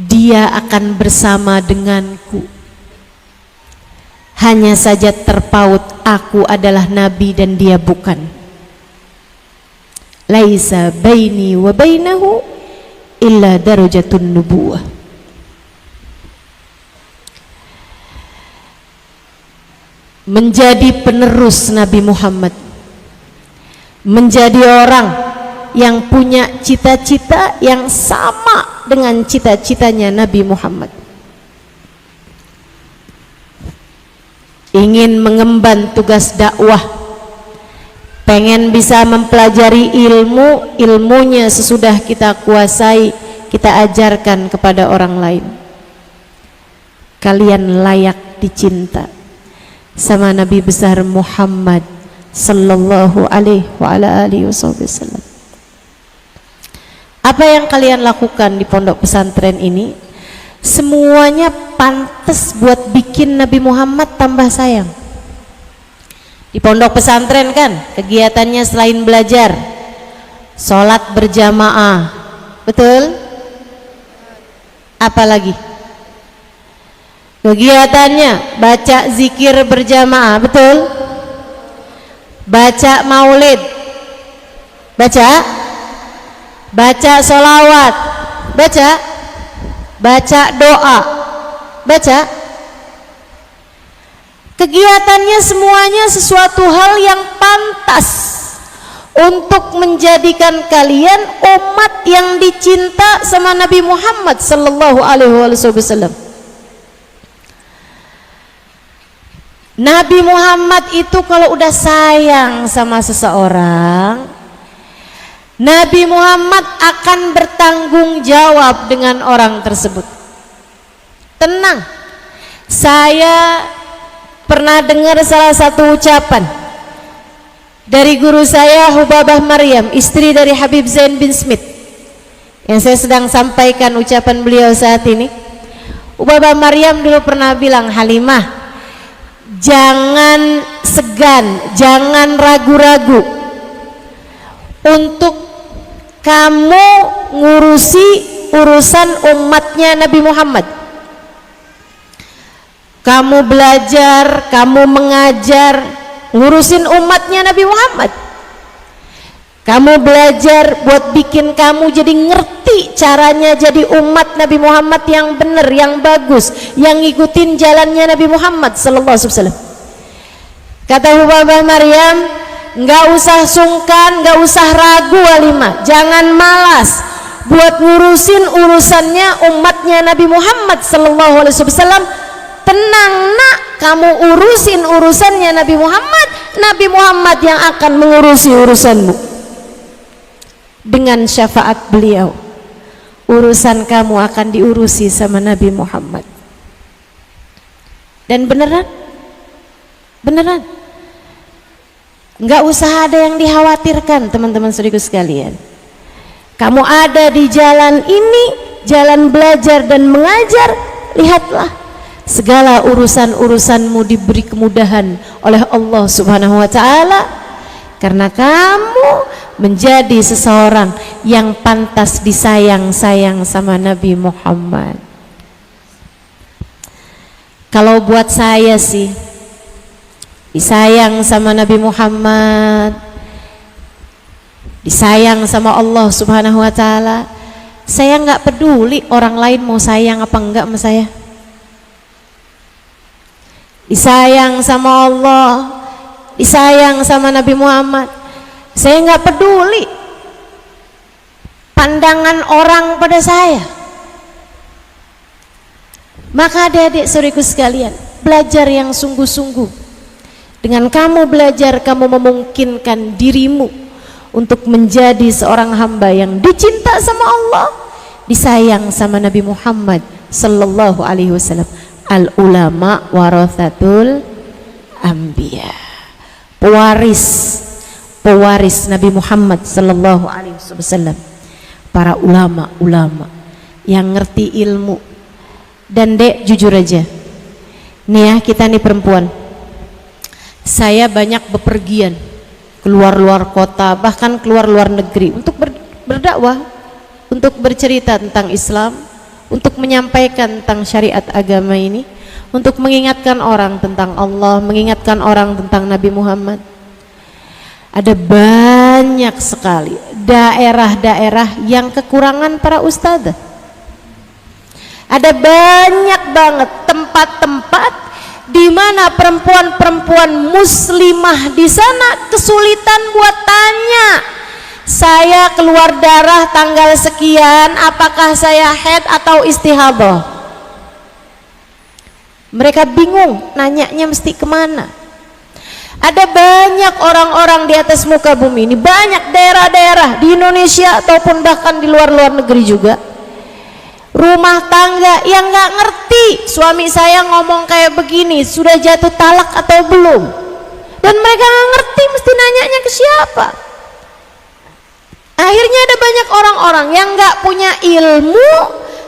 dia akan bersama denganku. Hanya saja terpaut, aku adalah nabi dan dia bukan. Laisa baini wa bainahu illa darajatun nubuwah. Menjadi penerus Nabi Muhammad, menjadi orang yang punya cita-cita yang sama dengan cita-citanya Nabi Muhammad. Ingin mengemban tugas dakwah, pengen bisa mempelajari ilmu, ilmunya sesudah kita kuasai, kita ajarkan kepada orang lain. Kalian layak dicinta sama Nabi besar Muhammad sallallahu alaihi wa ala alihi wasallam. Apa yang kalian lakukan di pondok pesantren ini semuanya pantas buat bikin Nabi Muhammad tambah sayang. Di pondok pesantren kan kegiatannya selain belajar, sholat berjamaah, betul? Apalagi kegiatannya baca zikir berjamaah, betul? Baca maulid, baca sholawat, baca doa, kegiatannya semuanya sesuatu hal yang pantas untuk menjadikan kalian umat yang dicinta sama Nabi Muhammad sallallahu alaihi wasallam. Nabi Muhammad itu kalau udah sayang sama seseorang, Nabi Muhammad akan bertanggung jawab dengan orang tersebut. Tenang, saya pernah dengar salah satu ucapan dari guru saya Hubabah Maryam, istri dari Habib Zain bin Smith, yang saya sedang sampaikan ucapan beliau saat ini. Hubabah Maryam dulu pernah bilang, Halimah, jangan segan, jangan ragu-ragu untuk kamu ngurusi urusan umatnya Nabi Muhammad. Kamu belajar, kamu mengajar, ngurusin umatnya Nabi Muhammad. Kamu belajar buat bikin kamu jadi ngerti caranya jadi umat Nabi Muhammad yang benar, yang bagus, yang ngikutin jalannya Nabi Muhammad sallallahu alaihi wasallam. Kata Hubabah Maryam, nggak usah sungkan, nggak usah ragu Halimah, jangan malas buat ngurusin urusannya umatnya Nabi Muhammad sallallahu alaihi wasallam. Tenang nak, kamu urusin urusannya Nabi Muhammad, Nabi Muhammad yang akan mengurusi urusanmu. Dengan syafaat beliau, urusan kamu akan diurusi sama Nabi Muhammad. Dan beneran nggak usah ada yang dikhawatirkan teman-teman saudaraku sekalian. Kamu ada di jalan ini, jalan belajar dan mengajar, lihatlah segala urusan-urusanmu diberi kemudahan oleh Allah Subhanahu wa taala, karena kamu menjadi seseorang yang pantas disayang-sayang sama Nabi Muhammad. Kalau buat saya sih, disayang sama Nabi Muhammad, disayang sama Allah Subhanahu wa taala, saya nggak peduli orang lain mau sayang apa enggak sama saya. Disayang sama Allah, disayang sama Nabi Muhammad, saya nggak peduli pandangan orang pada saya. Maka adik-adik saudaraku sekalian, belajar yang sungguh-sungguh. Dengan kamu belajar, kamu memungkinkan dirimu untuk menjadi seorang hamba yang dicinta sama Allah, disayang sama Nabi Muhammad sallallahu alaihi wasallam. Al ulama warathatul anbiya, pewaris Nabi Muhammad sallallahu alaihi wasallam. Para ulama yang ngerti ilmu. Dan dek, jujur aja nih ya, kita nih perempuan, saya banyak bepergian keluar luar kota, bahkan keluar luar negeri untuk berdakwah, untuk bercerita tentang Islam, untuk menyampaikan tentang syariat agama ini, untuk mengingatkan orang tentang Allah, mengingatkan orang tentang Nabi Muhammad. Ada banyak sekali daerah-daerah yang kekurangan para ustadzah. Ada banyak banget tempat-tempat di mana perempuan-perempuan muslimah di sana kesulitan buat tanya, saya keluar darah tanggal sekian, apakah saya haid atau istihadah? Mereka bingung, nanyanya mesti kemana. Ada banyak orang-orang di atas muka bumi ini, banyak daerah-daerah di Indonesia ataupun bahkan di luar negeri juga, rumah tangga yang nggak ngerti suami saya ngomong kayak begini, sudah jatuh talak atau belum, dan mereka nggak ngerti mesti nanyanya ke siapa. Akhirnya ada banyak orang-orang yang nggak punya ilmu,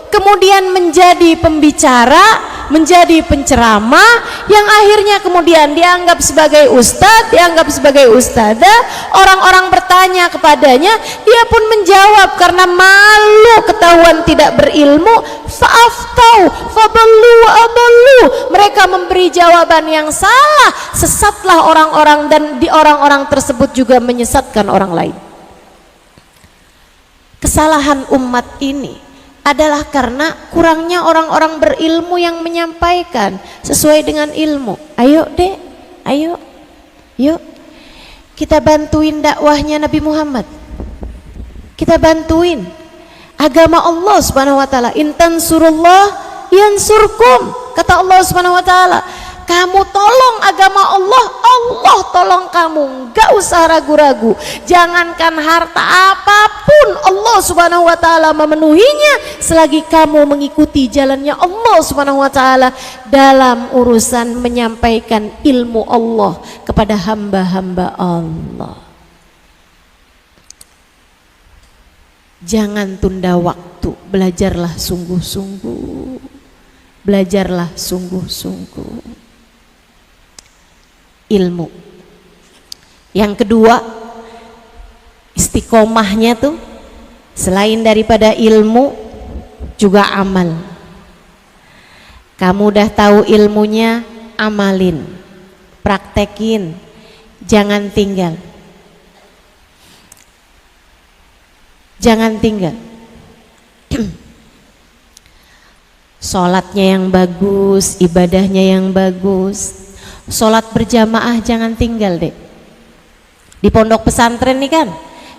kemudian menjadi pembicara, menjadi penceramah, yang akhirnya kemudian dianggap sebagai ustadz, dianggap sebagai ustadzah. Orang-orang bertanya kepadanya, dia pun menjawab karena malu ketahuan tidak berilmu. Fa'aftau fadallu wa adallu, mereka memberi jawaban yang salah, sesatlah orang-orang, dan di orang-orang tersebut juga menyesatkan orang lain. Kesalahan umat ini adalah karena kurangnya orang-orang berilmu yang menyampaikan sesuai dengan ilmu. Ayo dek, ayo, yuk kita bantuin dakwahnya Nabi Muhammad, kita bantuin agama Allah Subhanahu wa taala. Intan surullah yansurkum, kata Allah Subhanahu wa taala, kamu tolong agama Allah, Allah tolong kamu, nggak usah ragu-ragu. Jangankan harta apapun Allah Subhanahu wa taala memenuhinya selagi kamu mengikuti jalannya Allah Subhanahu wa taala dalam urusan menyampaikan ilmu Allah kepada hamba-hamba Allah. Jangan tunda waktu, belajarlah sungguh-sungguh, belajarlah sungguh-sungguh ilmu. Yang kedua, istiqomahnya tuh selain daripada ilmu juga amal. Kamu udah tahu ilmunya, amalin, praktekin, jangan tinggal, jangan tinggal. Sholatnya yang bagus, ibadahnya yang bagus, sholat berjamaah jangan tinggal deh. Di pondok pesantren nih kan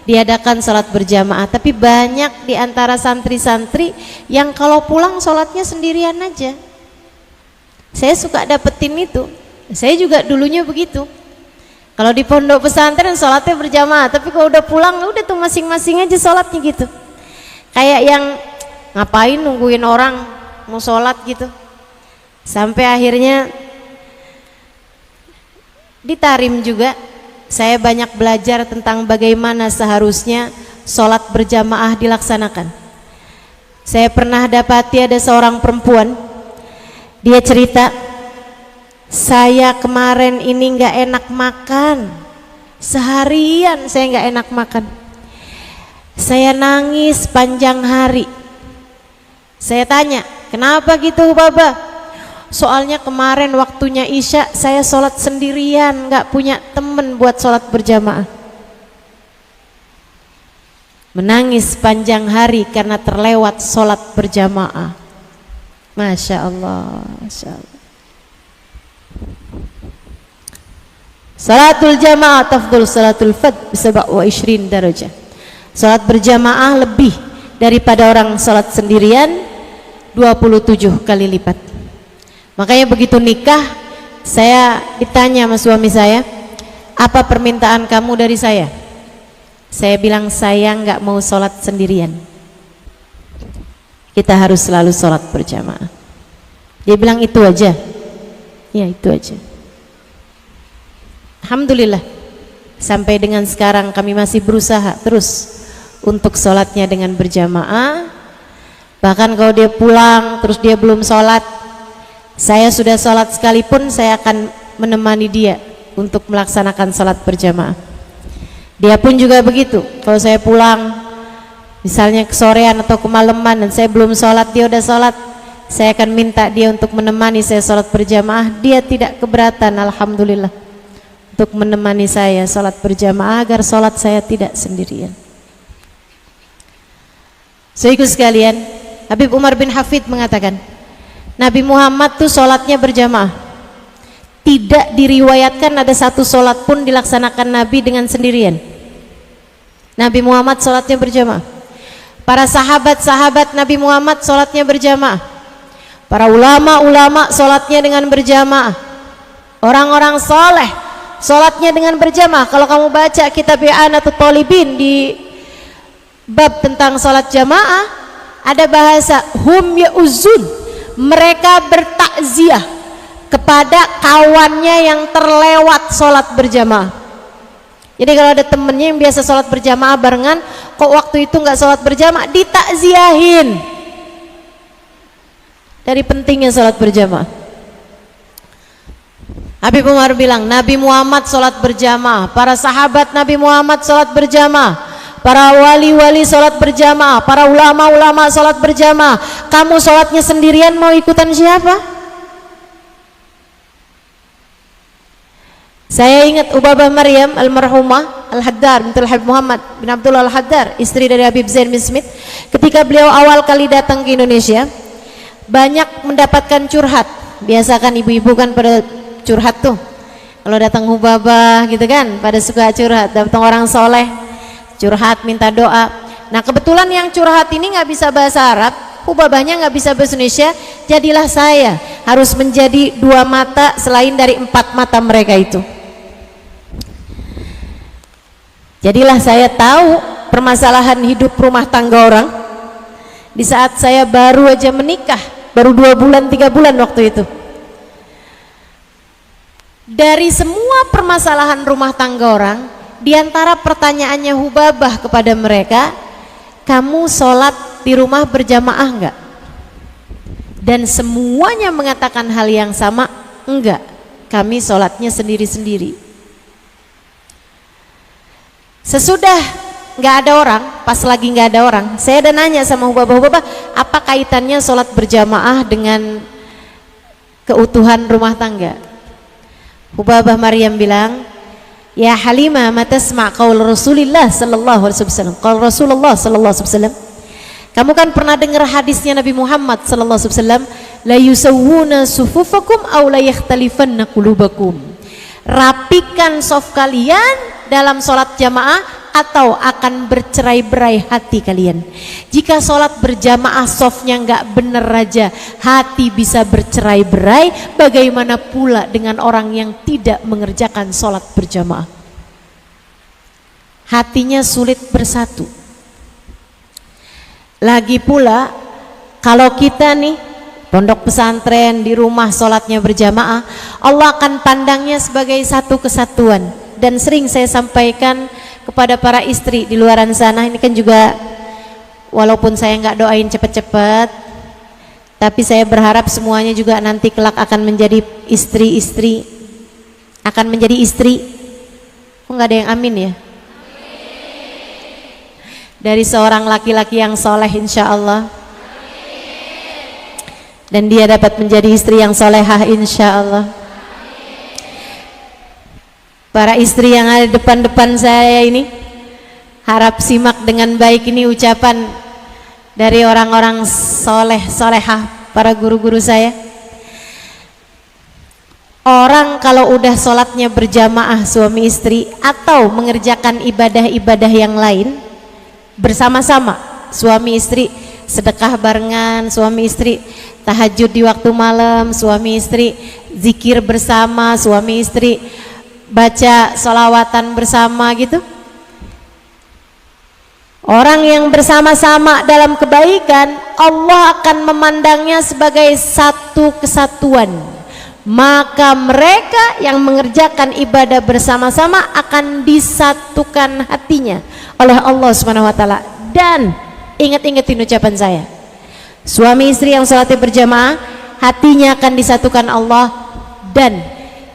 diadakan sholat berjamaah, tapi banyak di antara santri-santri yang kalau pulang sholatnya sendirian aja. Saya suka dapetin itu, saya juga dulunya begitu. Kalau di pondok pesantren sholatnya berjamaah, tapi kalau udah pulang udah tuh masing-masing aja sholatnya gitu, kayak yang ngapain nungguin orang mau sholat gitu. Sampai akhirnya di Tarim juga saya banyak belajar tentang bagaimana seharusnya sholat berjamaah dilaksanakan. Saya pernah dapati ada seorang perempuan, Dia cerita, saya kemarin ini nggak enak makan, seharian saya nggak enak makan, saya nangis panjang hari. Saya tanya, kenapa gitu Baba? Soalnya kemarin waktunya Isya saya sholat sendirian, nggak punya temen buat sholat berjamaah. Menangis panjang hari karena terlewat sholat berjamaah. Masya Allah, Masya Allah. Salatul jamaah tafdhul salatul fard bi 27 darajah. Salat berjamaah lebih daripada orang salat sendirian 27 kali lipat. Makanya begitu nikah, saya ditanya sama suami saya, apa permintaan kamu dari saya? Saya bilang, saya nggak mau salat sendirian, kita harus selalu salat berjamaah. Dia bilang itu aja. Ya itu aja. Alhamdulillah, sampai dengan sekarang kami masih berusaha terus untuk sholatnya dengan berjamaah. Bahkan kalau dia pulang terus dia belum sholat, saya sudah sholat sekalipun saya akan menemani dia untuk melaksanakan sholat berjamaah. Dia pun juga begitu. Kalau saya pulang misalnya kesorean atau kemalaman dan saya belum sholat, dia udah sholat, saya akan minta dia untuk menemani saya sholat berjamaah. Dia tidak keberatan, alhamdulillah, untuk menemani saya sholat berjamaah agar sholat saya tidak sendirian. Saudaraku sekalian, Habib Umar bin Hafid mengatakan, Nabi Muhammad tuh sholatnya berjamaah. Tidak diriwayatkan ada satu sholat pun dilaksanakan Nabi dengan sendirian. Nabi Muhammad sholatnya berjamaah. Para sahabat-sahabat Nabi Muhammad sholatnya berjamaah. Para ulama-ulama sholatnya dengan berjamaah. Orang-orang soleh sholatnya dengan berjamaah. Kalau kamu baca kitab I'anatul Talibin di bab tentang sholat jamaah, ada bahasa hum ya'uzun, mereka bertakziah kepada kawannya yang terlewat sholat berjamaah. Jadi kalau ada temennya yang biasa sholat berjamaah barengan, kok waktu itu nggak sholat berjamaah, ditakziahin dari pentingnya sholat berjamaah. Habib Umar bilang, Nabi Muhammad sholat berjamaah, para sahabat Nabi Muhammad sholat berjamaah, para wali-wali sholat berjamaah, para ulama-ulama sholat berjamaah. Kamu sholatnya sendirian, mau ikutan siapa? Saya ingat Ubabah Maryam almarhumah Al-Haddar bintul Habib Muhammad bin Abdullah Al-Haddar, istri dari Habib Zain bin Smith. Ketika beliau awal kali datang ke Indonesia, banyak mendapatkan curhat. Biasa kan ibu-ibu kan pada curhat tuh, kalau datang Ubabah gitu kan, pada suka curhat. Datang orang soleh curhat, minta doa. Nah kebetulan yang curhat ini nggak bisa bahasa Arab, Ubabahnya nggak bisa bahasa Indonesia. Jadilah saya harus menjadi dua mata selain dari empat mata mereka itu. Jadilah saya tahu permasalahan hidup rumah tangga orang di saat saya baru aja menikah, baru 2 bulan 3 bulan waktu itu. Dari semua permasalahan rumah tangga orang, di antara pertanyaannya Hubabah kepada mereka, kamu sholat di rumah berjamaah enggak? Dan semuanya mengatakan hal yang sama, enggak, kami sholatnya sendiri-sendiri. Sesudah nggak ada orang, pas lagi nggak ada orang, saya udah nanya sama Hubabah, apa kaitannya sholat berjamaah dengan keutuhan rumah tangga? Hubabah Maryam bilang, ya Halimah, ma tasma' qaul Rasulillah sallallahu alaihi wasallam. Qaul Rasulullah sallallahu alaihi wasallam, kamu kan pernah dengar hadisnya Nabi Muhammad sallallahu alaihi wasallam, la yusawwuna sufufakum aw la yakhtalifanna qulubakum. Rapikan saf kalian dalam sholat jamaah atau akan bercerai-berai hati kalian. Jika sholat berjamaah safnya nggak bener aja, hati bisa bercerai-berai, bagaimana pula dengan orang yang tidak mengerjakan sholat berjamaah? Hatinya sulit bersatu. Lagi pula kalau kita nih pondok pesantren di rumah sholatnya berjamaah, Allah akan pandangnya sebagai satu kesatuan. Dan sering saya sampaikan kepada para istri di luaran sana, ini kan juga walaupun saya nggak doain cepet-cepet, Tapi saya berharap semuanya juga nanti kelak akan menjadi istri-istri, akan menjadi istri. Kok nggak ada yang amin ya? Dari seorang laki-laki yang soleh insya Allah. Dan dia dapat menjadi istri yang solehah insya Allah. Para istri yang ada depan-depan saya ini, harap simak dengan baik ini ucapan dari orang-orang soleh, solehah, para guru-guru saya. Orang kalau udah sholatnya berjamaah suami istri atau mengerjakan ibadah-ibadah yang lain bersama-sama, suami istri sedekah barengan, suami istri tahajud di waktu malam, suami istri zikir bersama, suami istri baca sholawatan bersama gitu. Orang yang bersama-sama dalam kebaikan, Allah akan memandangnya sebagai satu kesatuan. Maka mereka yang mengerjakan ibadah bersama-sama akan disatukan hatinya oleh Allah Subhanahu wa taala. Dan ingat-ingatin ucapan saya, suami istri yang sholatnya berjamaah, hatinya akan disatukan Allah, dan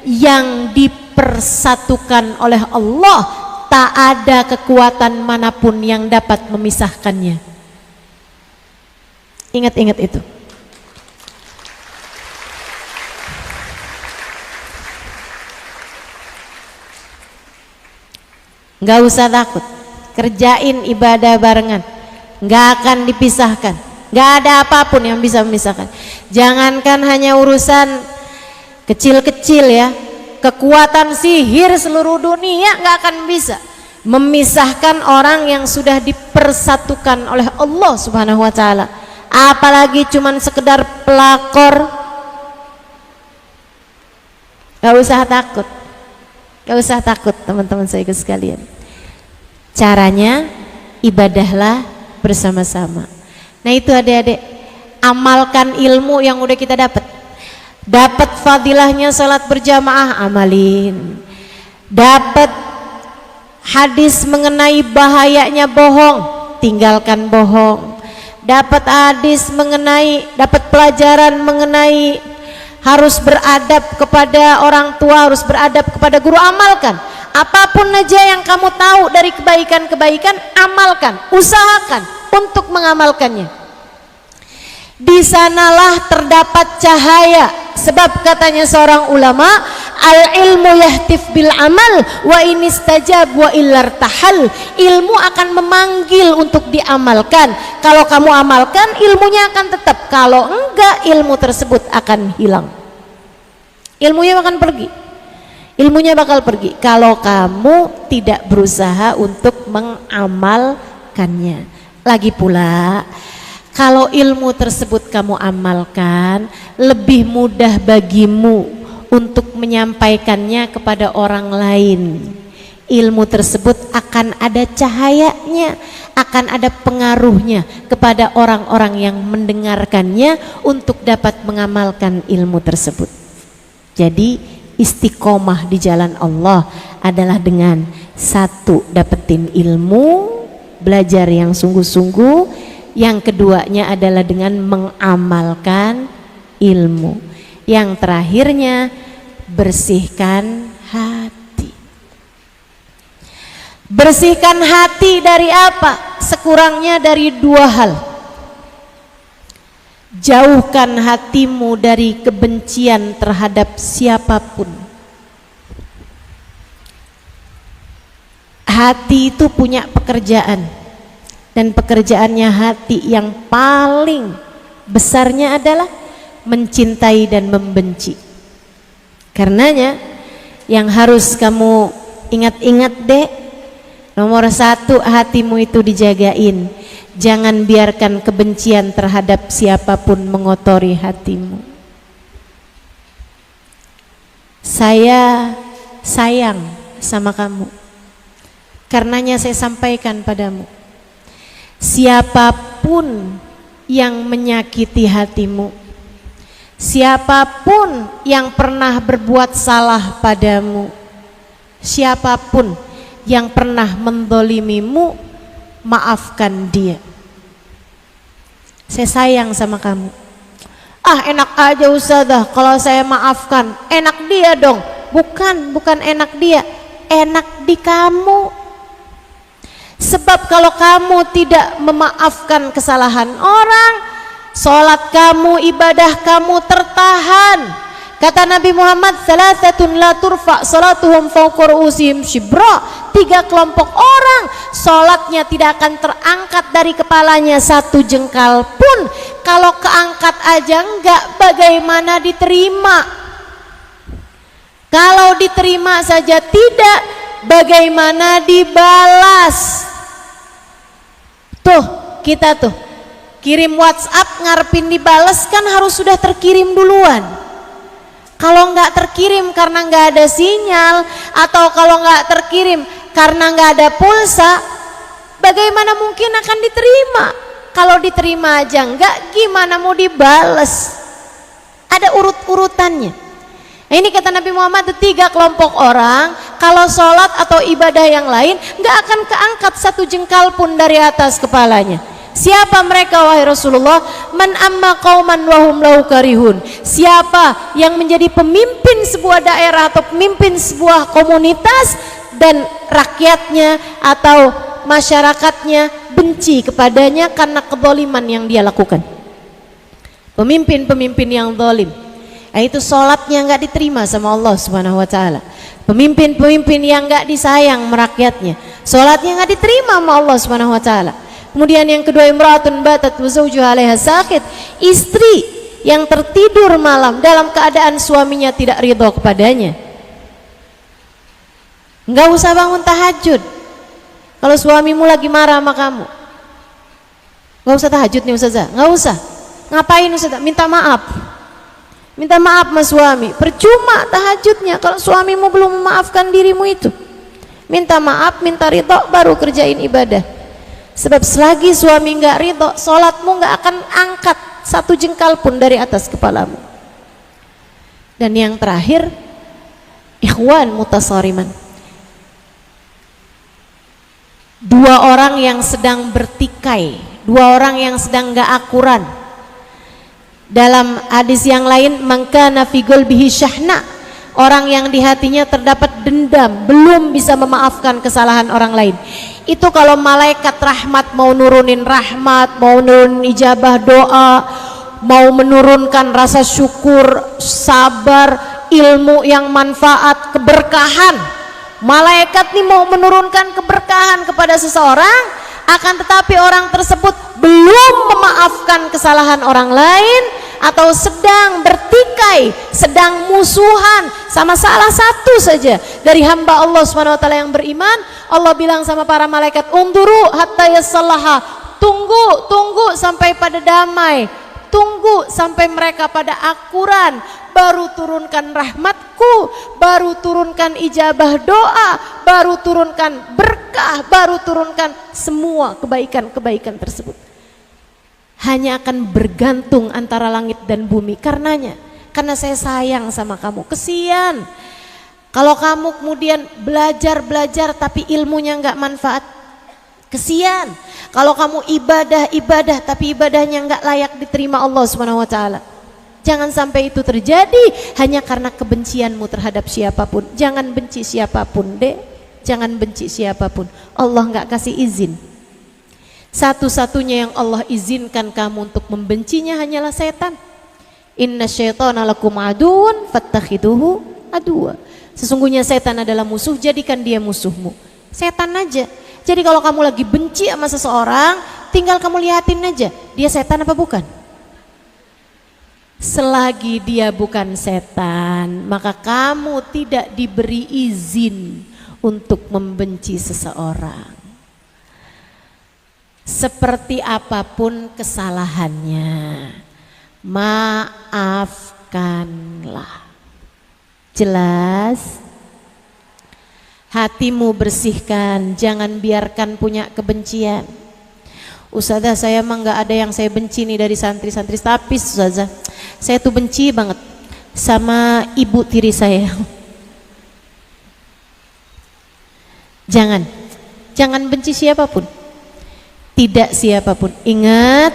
yang dipersatukan oleh Allah tak ada kekuatan manapun yang dapat memisahkannya. Ingat-ingat itu. Gak usah takut, kerjain ibadah barengan, gak akan dipisahkan. Gak ada apapun yang bisa memisahkan. Jangankan hanya urusan kecil-kecil ya, kekuatan sihir seluruh dunia nggak akan bisa memisahkan orang yang sudah dipersatukan oleh Allah Subhanahu wa taala. Apalagi cuman sekedar pelakor. Gak usah takut. Gak usah takut teman-teman saya sekalian. Caranya ibadahlah bersama-sama. Nah itu adik-adik, amalkan ilmu yang udah kita dapat. Dapat fadilahnya salat berjamaah, amalin. Dapat hadis mengenai bahayanya bohong, tinggalkan bohong. Dapat hadis mengenai, dapat pelajaran mengenai harus beradab kepada orang tua, harus beradab kepada guru, amalkan. Apapun aja yang kamu tahu dari kebaikan-kebaikan, amalkan, usahakan untuk mengamalkannya. Di sanalah terdapat cahaya, sebab katanya seorang ulama, al ilmu yahtif bil amal wa inistajab wa illar tahal. Ilmu akan memanggil untuk diamalkan. Kalau kamu amalkan, ilmunya akan tetap. Kalau enggak, ilmu tersebut akan hilang. Ilmunya akan pergi. Ilmunya bakal pergi kalau kamu tidak berusaha untuk mengamalkannya. Lagi pula, kalau ilmu tersebut kamu amalkan, lebih mudah bagimu untuk menyampaikannya kepada orang lain. Ilmu tersebut akan ada cahayanya, akan ada pengaruhnya kepada orang-orang yang mendengarkannya untuk dapat mengamalkan ilmu tersebut. Jadi istiqomah di jalan Allah adalah dengan satu, dapetin ilmu, belajar yang sungguh-sungguh. Yang keduanya adalah dengan mengamalkan ilmu. Yang terakhirnya, bersihkan hati. Bersihkan hati dari apa? Sekurangnya dari dua hal. Jauhkan hatimu dari kebencian terhadap siapapun. Hati itu punya pekerjaan, dan pekerjaannya hati yang paling besarnya adalah mencintai dan membenci. Karenanya yang harus kamu ingat-ingat dek, nomor satu, hatimu itu dijagain. Jangan biarkan kebencian terhadap siapapun mengotori hatimu. Saya sayang sama kamu, karenanya saya sampaikan padamu, siapapun yang menyakiti hatimu, siapapun yang pernah berbuat salah padamu, siapapun yang pernah mendolimimu, maafkan dia. Saya sayang sama kamu. Ah, enak aja Ustazah kalau saya maafkan. Enak dia dong. Bukan enak dia, enak di kamu. Sebab kalau kamu tidak memaafkan kesalahan orang, sholat kamu, ibadah kamu tertahan. Kata Nabi Muhammad, "Thalathatun la turfa salatuhum fawqa ru'usihim shibra." 3 kelompok orang sholatnya tidak akan terangkat dari kepalanya 1 jengkal pun. Kalau keangkat aja enggak, bagaimana diterima? Kalau diterima saja tidak, bagaimana dibalas? Tuh, kita tuh kirim WhatsApp ngarepin dibalas kan harus sudah terkirim duluan. Kalau nggak terkirim karena nggak ada sinyal, atau kalau nggak terkirim karena nggak ada pulsa, bagaimana mungkin akan diterima? Kalau diterima aja nggak, gimana mau dibales? Ada urut-urutannya. Nah, ini kata Nabi Muhammad, 3 kelompok orang kalau sholat atau ibadah yang lain nggak akan keangkat 1 jengkal pun dari atas kepalanya. Siapa mereka wahai Rasulullah? Man amma qauman wahum lahu karihun. Siapa yang menjadi pemimpin sebuah daerah atau pemimpin sebuah komunitas dan rakyatnya atau masyarakatnya benci kepadanya karena kezaliman yang dia lakukan. Pemimpin-pemimpin yang zalim, itu sholatnya nggak diterima sama Allah Subhanahu wa taala. Pemimpin-pemimpin yang nggak disayang merakyatnya, sholatnya nggak diterima sama Allah Subhanahu wa taala. Kemudian yang kedua, imra'atun batat wa zawjuha 'alaiha sakit, istri yang tertidur malam dalam keadaan suaminya tidak ridho kepadanya. Enggak usah bangun tahajud kalau suamimu lagi marah sama kamu. Enggak usah tahajud nih Ustazah, enggak usah. Ngapain Ustazah? Minta maaf. Minta maaf sama suami. Percuma tahajudnya kalau suamimu belum memaafkan dirimu itu. Minta maaf, minta ridho, baru kerjain ibadah. Sebab selagi suami nggak ridho, sholatmu nggak akan angkat 1 jengkal pun dari atas kepalamu. Dan yang terakhir, ikhwan mutasariman, 2 orang yang sedang bertikai, 2 orang yang sedang nggak akuran. Dalam hadis yang lain, mangkana fi qalbihi syahna, orang yang di hatinya terdapat dendam, belum bisa memaafkan kesalahan orang lain. Itu kalau malaikat rahmat mau nurunin rahmat, mau nurunin ijabah doa, mau menurunkan rasa syukur, sabar, ilmu yang manfaat, keberkahan. Malaikat nih mau menurunkan keberkahan kepada seseorang, akan tetapi orang tersebut belum memaafkan kesalahan orang lain, atau sedang bertikai, sedang musuhan sama salah satu saja dari hamba Allah Subhanahu wa taala yang beriman. Allah bilang sama para malaikat, unduru hatta yasallaha, tunggu sampai pada damai, tunggu sampai mereka pada akuran, baru turunkan rahmatku, baru turunkan ijabah doa, baru turunkan berkah, baru turunkan semua kebaikan-kebaikan tersebut. Hanya akan bergantung antara langit dan bumi karenanya, karena saya sayang sama kamu. Kesian kalau kamu kemudian belajar tapi ilmunya nggak manfaat. Kesian kalau kamu ibadah tapi ibadahnya nggak layak diterima Allah Subhanahu wa taala. Jangan sampai itu terjadi hanya karena kebencianmu terhadap siapapun. Jangan benci siapapun, Dek. Jangan benci siapapun. Allah nggak kasih izin. Satu-satunya yang Allah izinkan kamu untuk membencinya hanyalah setan. Inna syaitana lakum aduun fattakhiduhu aduwa. Sesungguhnya setan adalah musuh, jadikan dia musuhmu. Setan aja. Jadi kalau kamu lagi benci sama seseorang, tinggal kamu liatin aja, dia setan apa bukan. Selagi dia bukan setan, maka kamu tidak diberi izin untuk membenci seseorang. Seperti apapun kesalahannya, maafkanlah. Jelas? Hatimu bersihkan, jangan biarkan punya kebencian. Ustazah, saya emang gak ada yang saya benci nih dari santri-santri, tapi Ustazah, saya tuh benci banget sama ibu tiri saya. Jangan benci siapapun. Tidak siapapun. Ingat,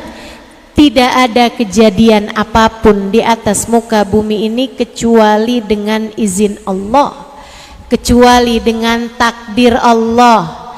tidak ada kejadian apapun di atas muka bumi ini kecuali dengan izin Allah, kecuali dengan takdir Allah.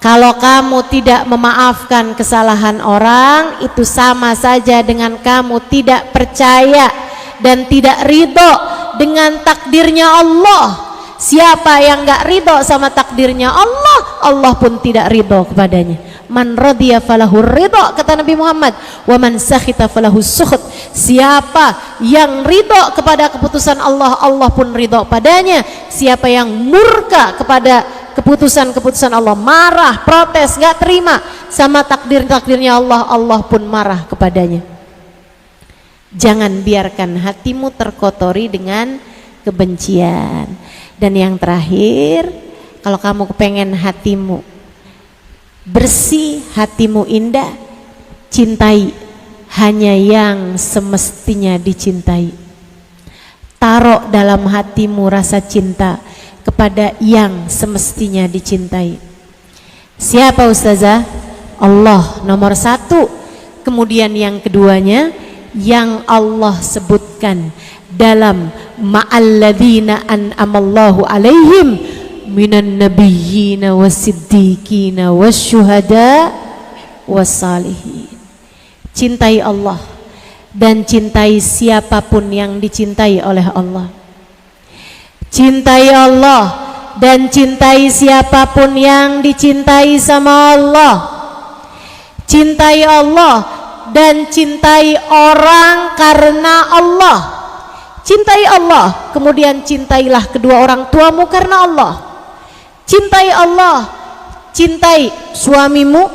Kalau kamu tidak memaafkan kesalahan orang, itu sama saja dengan kamu tidak percaya dan tidak ridho dengan takdirnya Allah. Siapa yang gak ridho sama takdirnya Allah, Allah pun tidak ridho kepadanya. Man radiya falahu ridho, kata Nabi Muhammad, wa man sakhita falahu sukhut. Siapa yang ridho kepada keputusan Allah, Allah pun ridho padanya. Siapa yang murka kepada keputusan Allah, marah, protes, gak terima sama takdirnya Allah, Allah pun marah kepadanya. Jangan biarkan hatimu terkotori dengan kebencian. Dan yang terakhir, kalau kamu kepengen hatimu bersih, hatimu indah, cintai hanya yang semestinya dicintai. Taruh dalam hatimu rasa cinta kepada yang semestinya dicintai. Siapa ustazah? Allah nomor satu. Kemudian yang keduanya yang Allah sebutkan dalam ma'alladzina an'amallahu alaihim minan nabiyyina wassiddiqina wasyuhada wassalihin. Cintai Allah dan cintai siapapun yang dicintai oleh Allah. Cintai Allah dan cintai siapapun yang dicintai sama Allah. Cintai Allah dan cintai orang karena Allah. Cintai Allah, kemudian cintailah kedua orang tuamu karena Allah. Cintai Allah, cintai suamimu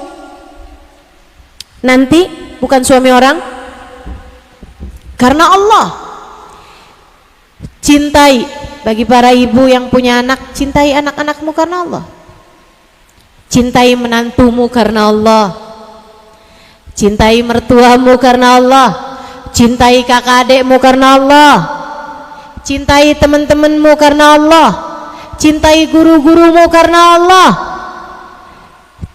nanti, bukan suami orang, karena Allah. Cintai, bagi para ibu yang punya anak, cintai anak-anakmu karena Allah. Cintai menantumu karena Allah. Cintai mertuamu karena Allah. Cintai kakak adekmu karena Allah. Cintai teman-temanmu karena Allah. Cintai guru-gurumu karena Allah.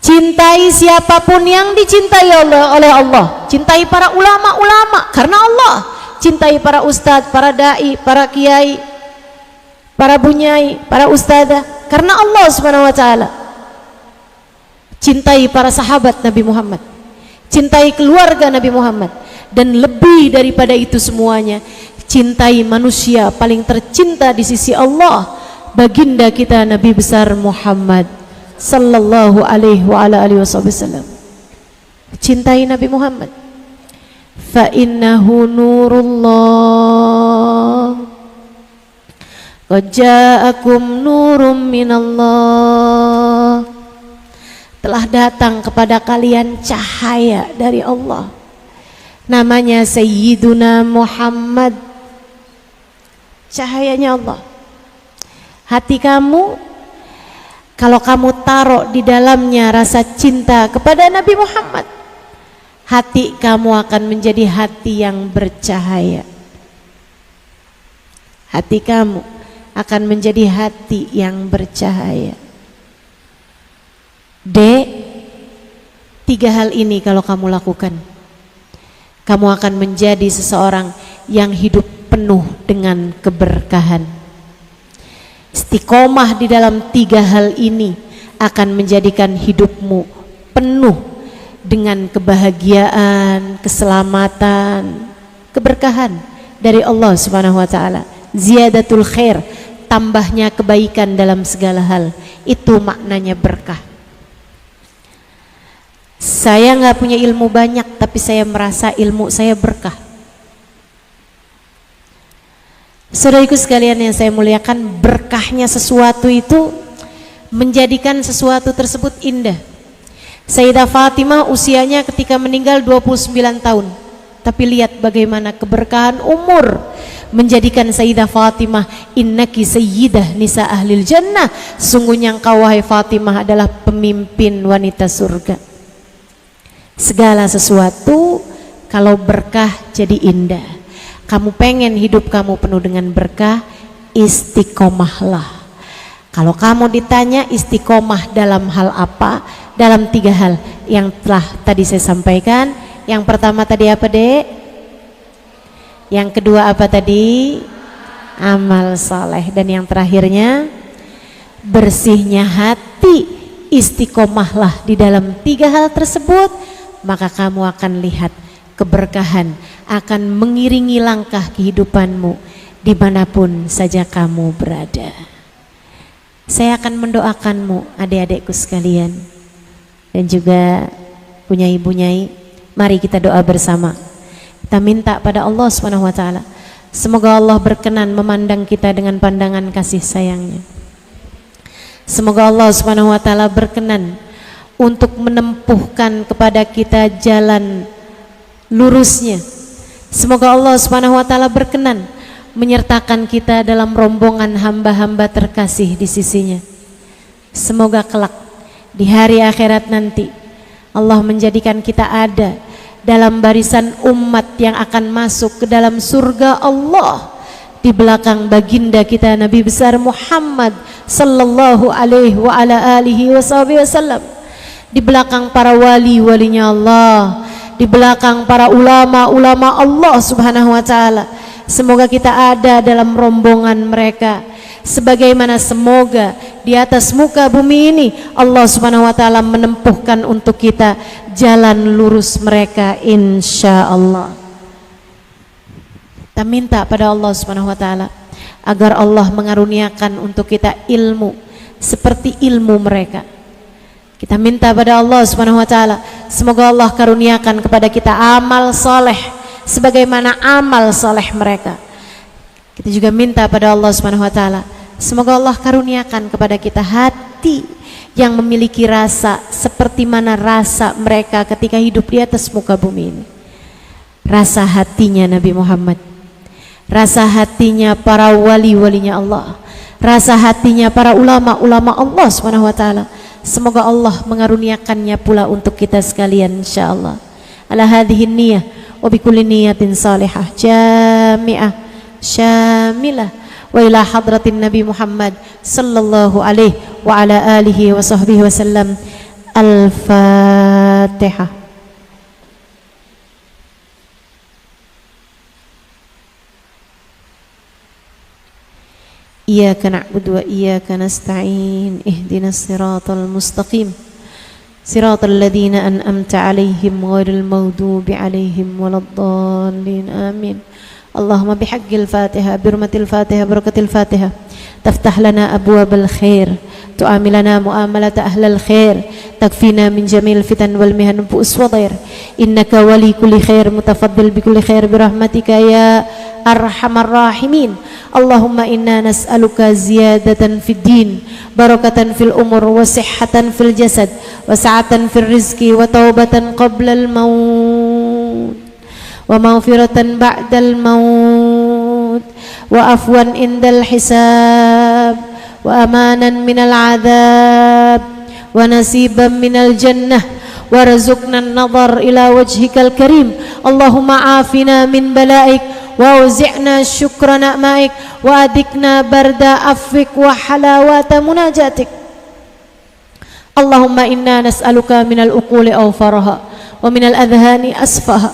Cintai siapapun yang dicintai oleh Allah. Cintai para ulama-ulama karena Allah. Cintai para ustadz, para dai, para kiai, para bunyai, para ustadzah karena Allah Subhanahu wa taala. Cintai para sahabat Nabi Muhammad. Cintai keluarga Nabi Muhammad. Dan lebih daripada itu semuanya, cintai manusia paling tercinta di sisi Allah, baginda kita Nabi besar Muhammad sallallahu alaihi wa ala alihi wasallam. Cintai Nabi Muhammad. Fa innahu nurullah qad ja'akum nurum minallah. Telah datang kepada kalian cahaya dari Allah, namanya Sayyiduna Muhammad, cahayanya Allah. Hati kamu, kalau kamu taruh di dalamnya rasa cinta kepada Nabi Muhammad, hati kamu akan menjadi hati yang bercahaya. Hati kamu akan menjadi hati yang bercahaya. Tiga hal ini kalau kamu lakukan, kamu akan menjadi seseorang yang hidup penuh dengan keberkahan. Istiqomah di dalam tiga hal ini akan menjadikan hidupmu penuh dengan kebahagiaan, keselamatan, keberkahan dari Allah Subhanahu wa taala. Ziyadatul khair, tambahnya kebaikan dalam segala hal. Itu maknanya berkah. Saya nggak punya ilmu banyak, tapi saya merasa ilmu saya berkah. Saudaraku sekalian yang saya muliakan, berkahnya sesuatu itu menjadikan sesuatu tersebut indah. Sayyidah Fatimah usianya ketika meninggal 29 tahun. Tapi lihat bagaimana keberkahan umur menjadikan Sayyidah Fatimah, innaki sayyidah nisa ahlil jannah, sungguhnya engkau wahai Fatimah adalah pemimpin wanita surga. Segala sesuatu kalau berkah jadi indah. Kamu pengen hidup kamu penuh dengan berkah, istiqomahlah. Kalau kamu ditanya istiqomah dalam hal apa, dalam tiga hal yang telah tadi saya sampaikan, Yang pertama tadi apa, Dek? Yang kedua apa tadi? Amal saleh. Dan yang terakhirnya bersihnya hati. Istiqomahlah di dalam 3 hal tersebut, maka kamu akan lihat keberkahan akan mengiringi langkah kehidupanmu dimanapun saja kamu berada. Saya akan mendoakanmu adik-adikku sekalian, dan juga punya ibu nyai. Mari kita doa bersama. Kita minta pada Allah SWT, semoga Allah berkenan memandang kita dengan pandangan kasih sayangnya. Semoga Allah SWT berkenan untuk menempuhkan kepada kita jalan lurusnya. Semoga Allah SWT berkenan menyertakan kita dalam rombongan hamba-hamba terkasih di sisinya. Semoga kelak di hari akhirat nanti Allah menjadikan kita ada dalam barisan umat yang akan masuk ke dalam surga Allah, di belakang baginda kita Nabi besar Muhammad sallallahu alaihi wa ala alihi wasallam, di belakang para wali-walinya Allah, di belakang para ulama-ulama Allah subhanahu wa ta'ala. Semoga kita ada dalam rombongan mereka, sebagaimana semoga di atas muka bumi ini Allah subhanahu wa ta'ala menempuhkan untuk kita jalan lurus mereka, insya Allah. Kita minta pada Allah subhanahu wa ta'ala agar Allah mengaruniakan untuk kita ilmu seperti ilmu mereka. Kita minta pada Allah subhanahu wa ta'ala, semoga Allah karuniakan kepada kita amal soleh sebagaimana amal soleh mereka. Kita juga minta pada Allah subhanahu wa ta'ala, semoga Allah karuniakan kepada kita hati yang memiliki rasa seperti mana rasa mereka ketika hidup di atas muka bumi ini. Rasa hatinya Nabi Muhammad, rasa hatinya para wali-walinya Allah, rasa hatinya para ulama-ulama Allah subhanahu wa ta'ala. Semoga Allah mengaruniakannya pula untuk kita sekalian, insyaallah. Ala hadhihi niyyah wa bi kulli niyatin salihah jami'ah syamilah wa ila hadratin Nabi Muhammad sallallahu alaihi wa ala alihi wa sahbihi wasallam. Al-Fatihah. Iyyaka na'budu wa iyyaka nasta'in, ihdinas siratal mustaqim, siratal ladzina an'amta 'alaihim ghairil maghdubi 'alaihim waladdallin. Amin. Allahumma bihaqqil Fatihah, birmatil Fatihah, barakatil Fatihah, taftah lana abwabal khair, tu'amilana mu'amalata ahlal khair, takfina min jamil fitan wal mihan bu'us wa dhair. Innaka wali kulli khair, mutafaddil bi kulli khair birahmatika ya arhamar rahimin. Allahumma inna nas'aluka ziyadatan fid din, barakatan fil umur, wa sihhatan fil jasad, wa sa'atan fil rizqi, wa taubatan qabla al maut, wa maghfiratan ba'dal maut, wa afwan indal hisab, wa amanan minal adab, wa nasiban minal jannah, wa razuqna an-nadhar ila wajhikal karim. Allahumma afina min balaik, wa uzi'na syukra na'maik, wa adikna barda afwik wa halawata munajatik. Allahumma inna nas'aluka minal uquli awfaraha, wa minal adhani asfaha,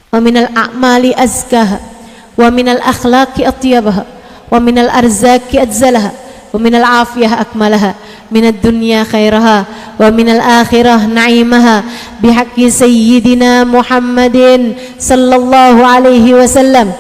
wa minal a'mali azkaha, wa minal akhlaqi atyabaha, wa minal arzaki adzalaha, wa minal afiyah akmalaha, minad dunya khairaha, wa minal akhirah na'imaha, bihaqqi sayyidina Muhammadin sallallahu alaihi wasallam.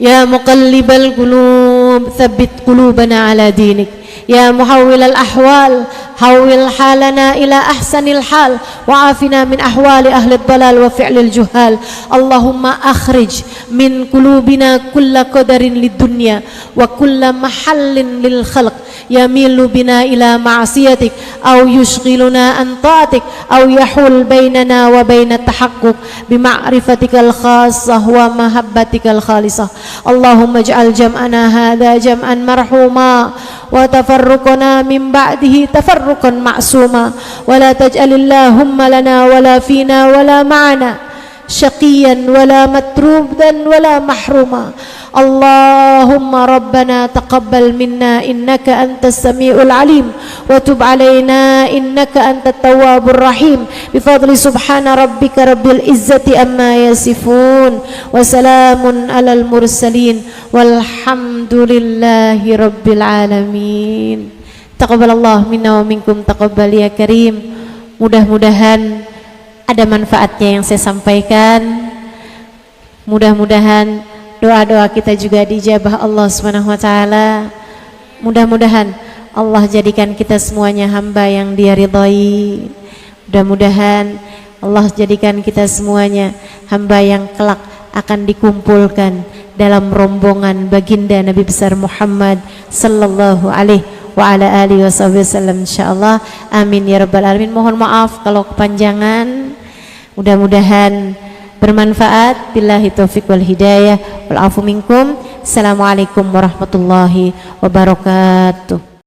Ya muqallibal qulub, thabbit qulubana ala dinik. Ya muhawwilal ahwal, hawwil halana ila ahsanil hal, wa afina min ahwali ahli dhalal wa fi'lil juhal. Allahumma akhrij min qulubina kulla qadarin lid dunya wa kulla mahallin lil khalq yamilu bina ila ma'siyatik aw yushghiluna an ta'atik aw yahul bainana wa baina tahaqquq bi ma'rifatikal khassah wa mahabbatikal khalisah. Allahumma ij'al jam'ana hadha jam'an marhuma wa tafarruqana min ba'dihi tafarruqan ma'suma, wa la taj'alillahumma lana wa la fina wa la ma'ana syaqiyan wa la matrudan wa la mahruma. Allahumma rabbana taqabbal minna innaka antas samiul alim wa tub alaina innaka antat tawwabur rahim bi fadli subhana rabbika rabbil izzati amma yasifun wa salamun alal mursalin walhamdulillahi rabbil alamin. Taqabbalallah minna wa minkum, taqabbal ya karim. Mudah-mudahan ada manfaatnya yang saya sampaikan. Mudah-mudahan doa-doa kita juga dijabah Allah Subhanahu wa taala. Mudah-mudahan Allah jadikan kita semuanya hamba yang Dia ridhai. Mudah-mudahan Allah jadikan kita semuanya hamba yang kelak akan dikumpulkan dalam rombongan baginda Nabi besar Muhammad sallallahu alaihi wa ala alihi wasallam insyaallah. Amin ya rabbal alamin. Mohon maaf kalau kepanjangan. Mudah-mudahan bermanfaat. Billahi taufiq wal hidayah wal afu minkum. Assalamualaikum warahmatullahi wabarakatuh.